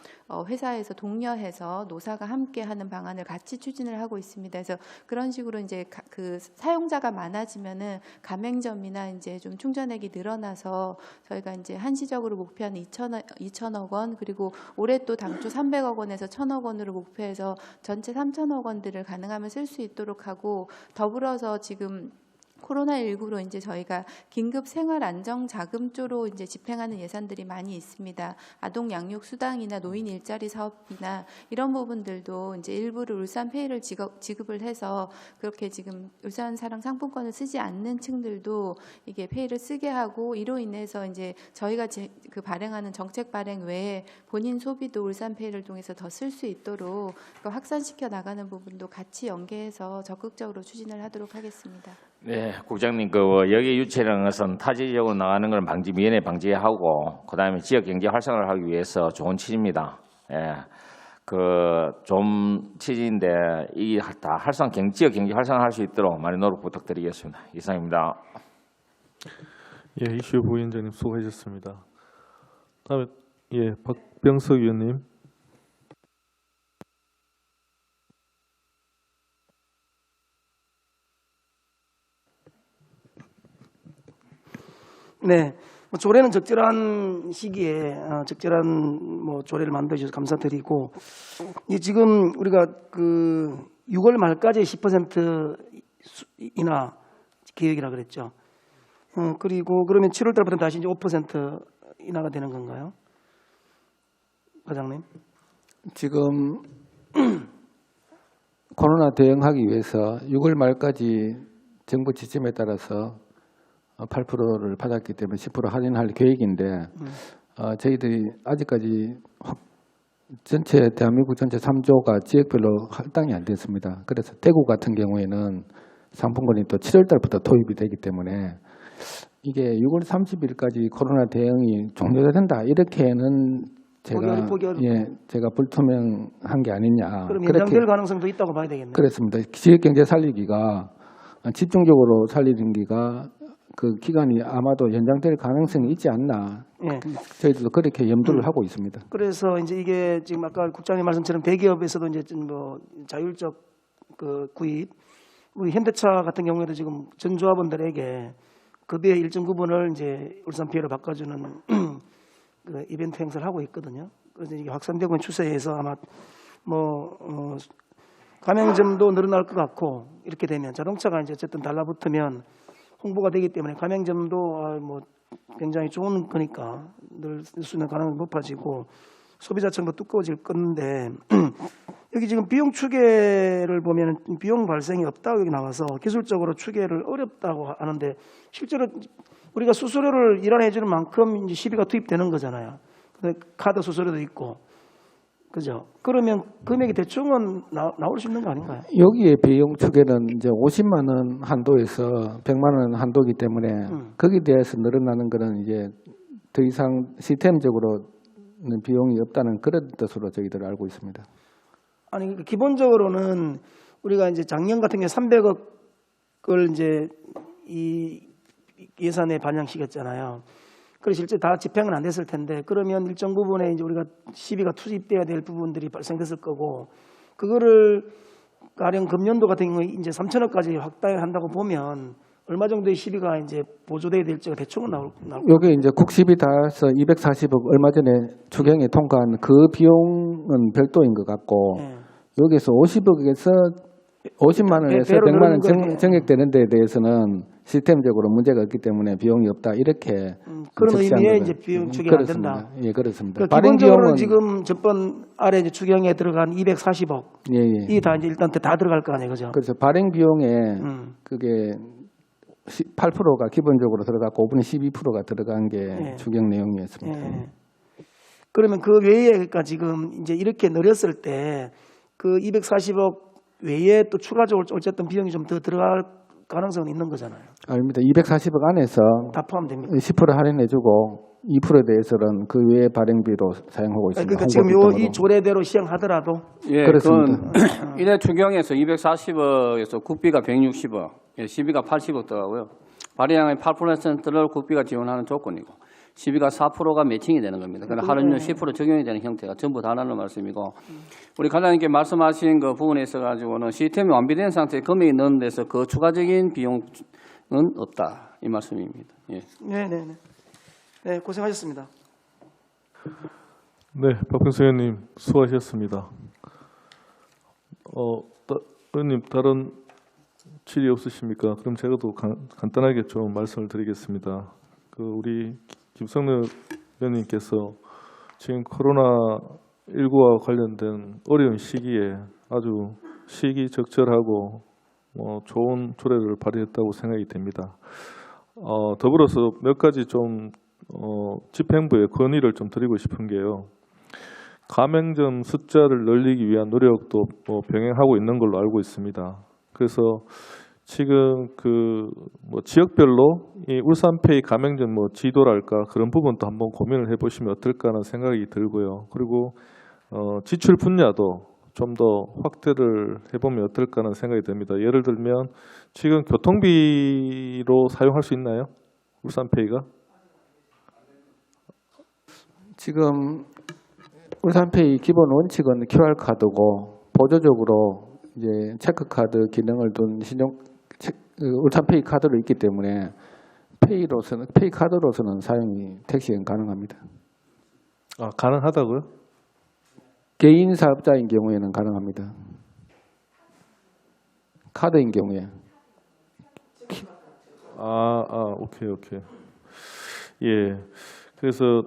회사에서 독려해서 노사가 함께하는 방안을 같이 추진을 하고 있습니다. 그래서 그런 식으로 이제 그 사용자가 많아지면은 가맹점이나 이제 좀 충전액이 늘어나서 저희가 이제 한시적으로 목표한 2천억 원, 그리고 올해 또 당초 300억 원에서 1,000억 원으로 목표해서 전체 3,000억 원들을 가능하면 쓸 수 있도록 하고, 더불어서 지금 코로나19로 이제 저희가 긴급 생활 안정 자금 쪽으로 이제 집행하는 예산들이 많이 있습니다. 아동 양육 수당이나 노인 일자리 사업이나 이런 부분들도 이제 일부를 울산페이를 지급을 해서 그렇게 지금 울산사랑 상품권을 쓰지 않는 층들도 이게 페이를 쓰게 하고, 이로 인해서 이제 저희가 그 발행하는 정책 발행 외에 본인 소비도 울산페이를 통해서 더 쓸 수 있도록 확산시켜 나가는 부분도 같이 연계해서 적극적으로 추진을 하도록 하겠습니다. 네, 국장님, 여기 유치라는 것은 타지적으로 나가는 걸 미연에 방지하고, 그다음에 지역 경제 활성화를 하기 위해서 좋은 취지입니다. 예, 좀 취지인데 이 다 지역 경제 활성화할 수 있도록 많이 노력 부탁드리겠습니다. 이상입니다. 예, 이슈 부위원장님 수고하셨습니다. 다음에 박병석 위원님. 네, 조례는 적절한 시기에 적절한 조례를 만들어 주셔서 감사드리고, 이제 지금 우리가 그 6월 말까지 10% 인하 계획이라 그랬죠. 그리고 그러면 7월 달부터 다시 이제 5% 인하가 되는 건가요, 과장님? 지금 코로나 대응하기 위해서 6월 말까지 정부 지침에 따라서 8%를 받았기 때문에 10% 할인할 계획인데, 저희들이 아직까지 전체 대한민국 전체 3조가 지역별로 할당이 안 됐습니다. 그래서 대구 같은 경우에는 상품권이 또 7월 달부터 도입이 되기 때문에 이게 6월 30일까지 코로나 대응이 종료된다 이렇게는 제가 불투명한 게 아니냐. 그럼 연장될 가능성도 있다고 봐야 되겠네요. 그렇습니다. 지역경제 살리기가 집중적으로 살리기가 그 기간이 아마도 연장될 가능성이 있지 않나. 예. 저희들도 그렇게 염두를 하고 있습니다. 그래서 이제 이게 지금 아까 국장님 말씀처럼 대기업에서도 이제 자율적 그 구입, 우리 현대차 같은 경우에도 지금 전조합원들에게 급여의 일정 부분을 이제 울산피해로 바꿔주는 그 이벤트 행사를 하고 있거든요. 그래서 이게 확산되고 있는 추세에서 아마 가맹점도 늘어날 것 같고, 이렇게 되면 자동차가 이제 어쨌든 달라붙으면 홍보가 되기 때문에 가맹점도 굉장히 좋은 거니까 늘 수 있는 가능성이 높아지고 소비자층도 두꺼워질 건데, 여기 지금 비용 추계를 보면 비용 발생이 없다고 여기 나와서 기술적으로 추계를 어렵다고 하는데, 실제로 우리가 수수료를 일환해주는 만큼 이제 시비가 투입되는 거잖아요. 근데 카드 수수료도 있고, 그죠? 그러면 금액이 대충은 나올 수 있는 거 아닌가요? 여기에 비용 추계는 이제 50만 원 한도에서 100만 원 한도이기 때문에 거기에 대해서 늘어나는 거는 이제 더 이상 시스템적으로는 비용이 없다는 그런 뜻으로 저희들 알고 있습니다. 아니, 기본적으로는 우리가 이제 작년 같은 경우에 300억을 이제 이 예산에 반영시켰잖아요. 그래서 실제 다 집행은 안 됐을 텐데, 그러면 일정 부분에 이제 우리가 시비가 투입돼야 될 부분들이 발생됐을 거고, 그거를 가령 금년도 같은 경우에 이제 3천억까지 확대한다고 보면 얼마 정도의 시비가 이제 보조돼야 될지가 대충은 나올 여기 이제 국시비 다해서 240억 얼마 전에 추경에 통과한 그 비용은 별도인 것 같고, 여기서 50억에서 50만 원에서 100만 원 정액되는 데에 대해서는 시스템적으로 문제가 없기 때문에 비용이 없다 이렇게 그런 의미에 이제 비용 추계가 안 된다. 예, 그렇습니다. 그러니까 기본적으로 지금 전번 아래 이제 추경에 들어간 240억 이 다 이제 일단 다 들어갈 거 아니에요, 그죠? 그래서 발행 비용에 그게 8%가 기본적으로 들어갔고 5분의 12%가 들어간 게 추경 내용이었습니다. 그러면 그 외에 그러니까 지금 이제 이렇게 늘렸을 때 그 240억 외에 또 추가적으로 어쨌든 비용이 좀 더 들어갈 가능성은 있는 거잖아요. 아닙니다. 240억 안에서 다 포함됩니다. 10% 할인해주고 2%에 대해서는 그 외의 발행비로 사용하고 있습니다. 그러니까 지금 이 조례대로 시행하더라도 그렇습니다. 이래 추경에서 240억에서 국비가 160억, 시비가 80억 더라고요. 발행량의 8%를 국비가 지원하는 조건이고, 시비가 4%가 매칭이 되는 겁니다. 그러나 할인율 10% 적용이 되는 형태가 전부 다라는 말씀이고, 우리 과장님께 말씀하신 그 부분에 있어 가지고는 시스템이 완비된 상태에 금액이 넣는 데서 그 추가적인 비용은 없다 이 말씀입니다. 네, 고생하셨습니다. 네, 박병석 의원님 수고하셨습니다. 의원님 다른 질의 없으십니까? 그럼 제가 또 간단하게 좀 말씀을 드리겠습니다. 우리 김성래 의원님께서 지금 코로나19와 관련된 어려운 시기에 아주 시기적절하고 좋은 조례를 발의했다고 생각이 됩니다. 더불어서 몇 가지 좀 집행부에 건의를 좀 드리고 싶은 게요. 가맹점 숫자를 늘리기 위한 노력도 병행하고 있는 걸로 알고 있습니다. 그래서 지금 지역별로 이 울산페이 가맹점 지도랄까 그런 부분도 한번 고민을 해보시면 어떨까 하는 생각이 들고요. 그리고 지출 분야도 좀 더 확대를 해보면 어떨까 하는 생각이 듭니다. 예를 들면 지금 교통비로 사용할 수 있나요? 울산페이가? 지금 울산페이 기본 원칙은 QR카드고 보조적으로 이제 체크카드 기능을 둔 울산페이 카드로 있기 때문에 페이 카드로서는 사용이 택시는 가능합니다. 아, 가능하다고요? 개인 사업자인 경우에는 가능합니다. 카드인 경우에. 오케이. 예. 그래서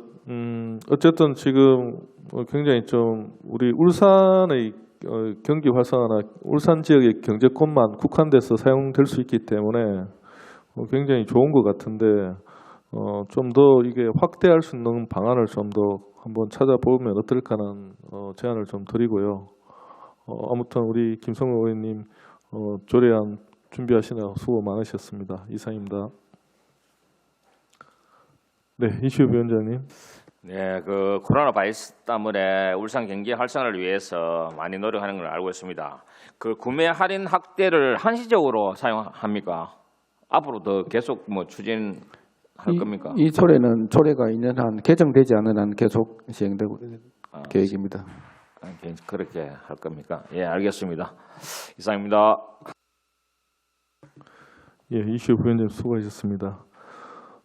어쨌든 지금 굉장히 좀 우리 울산의 경기 활성화나 울산 지역의 경제권만 국한돼서 사용될 수 있기 때문에 굉장히 좋은 것 같은데 좀 더 이게 확대할 수 있는 방안을 좀 더 한번 찾아보면 어떨까는 제안을 좀 드리고요. 아무튼 우리 김성래 의원님 조례안 준비하시느라 수고 많으셨습니다. 이상입니다. 네, 이슈 위원장님. 네, 코로나 바이러스 때문에 울산 경제 활성화를 위해서 많이 노력하는 걸 알고 있습니다. 구매 할인 확대를 한시적으로 사용합니까? 앞으로 더 계속 추진할 겁니까? 이 조례가 2년 한 개정되지 않은 한 계속 시행되고 계획입니다. 그렇게 할 겁니까? 예, 알겠습니다. 이상입니다. 예, 이슈 위원장님 수고하셨습니다.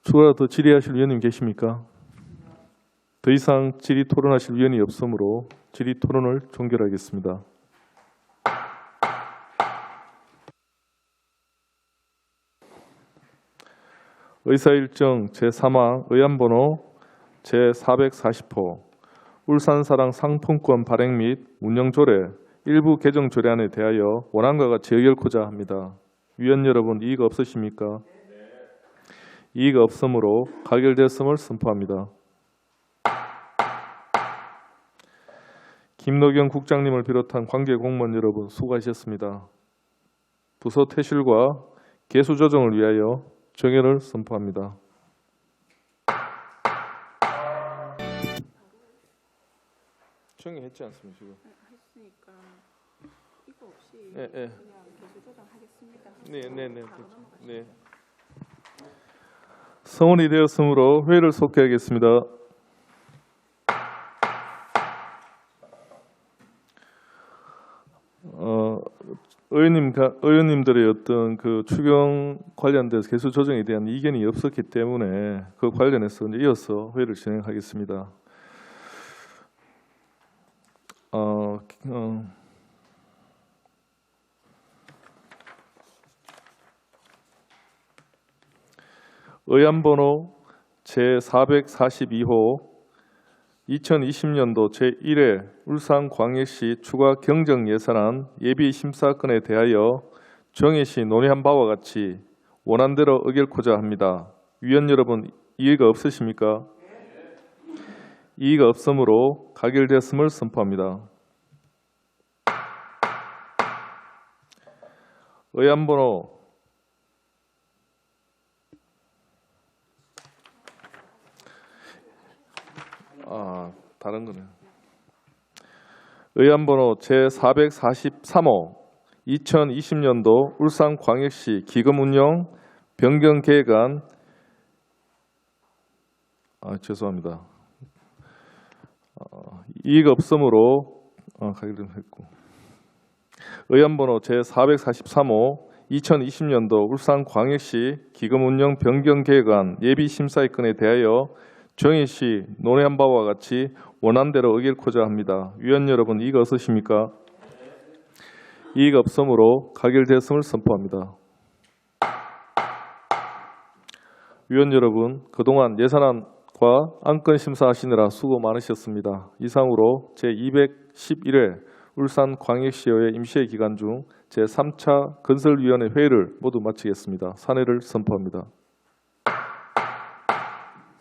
추가로 더 질의하실 위원님 계십니까? 더 이상 질의 토론하실 위원이 없으므로 질의 토론을 종결하겠습니다. 의사일정 제3화 의안번호 제440호 울산사랑 상품권 발행 및 운영조례 일부 개정 조례안에 대하여 원안과 같이 의결코자 합니다. 위원 여러분 이의가 없으십니까? 이의가 없으므로 가결되었음을 선포합니다. 김노경 국장님을 비롯한 관계 공무원 여러분 수고하셨습니다. 부서 퇴실과 개수 조정을 위하여 정회를 선포합니다. 정회했지 않습니까 지금? 했으니까 이거 없이 그냥 개수 조정하겠습니다. 네. 성원이 되었으므로 회의를 속개하겠습니다. 의원님들의 어떤 추경 관련돼서 개수 조정에 대한 이견이 없었기 때문에 그 관련해서 이제 이어서 회의를 진행하겠습니다. 의안번호 제442호 2020년도 제1회 울산광역시 추가 경정예산안 예비심사건에 대하여 정의시 논의한 바와 같이 원안대로 의결코자 합니다. 위원 여러분 이의가 없으십니까? 이의가 없으므로 가결되었음을 선포합니다. 의안번호 다른 거네. 의안번호 제443호 2020년도 울산광역시 기금운용 변경계획안 죄송합니다. 이의가 없으므로 가결했고 의안번호 제443호 2020년도 울산광역시 기금운용 변경계획안 예비심사의 건에 대하여 정의시 논의한 바와 같이 원안대로 의결코자 합니다. 위원 여러분 이의가 없으십니까? 이의가 없으므로 가결되었음을 선포합니다. 위원 여러분, 그동안 예산안과 안건 심사하시느라 수고 많으셨습니다. 이상으로 제211회 울산광역시의회 임시회 기간 중 제3차 건설위원회 회의를 모두 마치겠습니다. 산회를 선포합니다.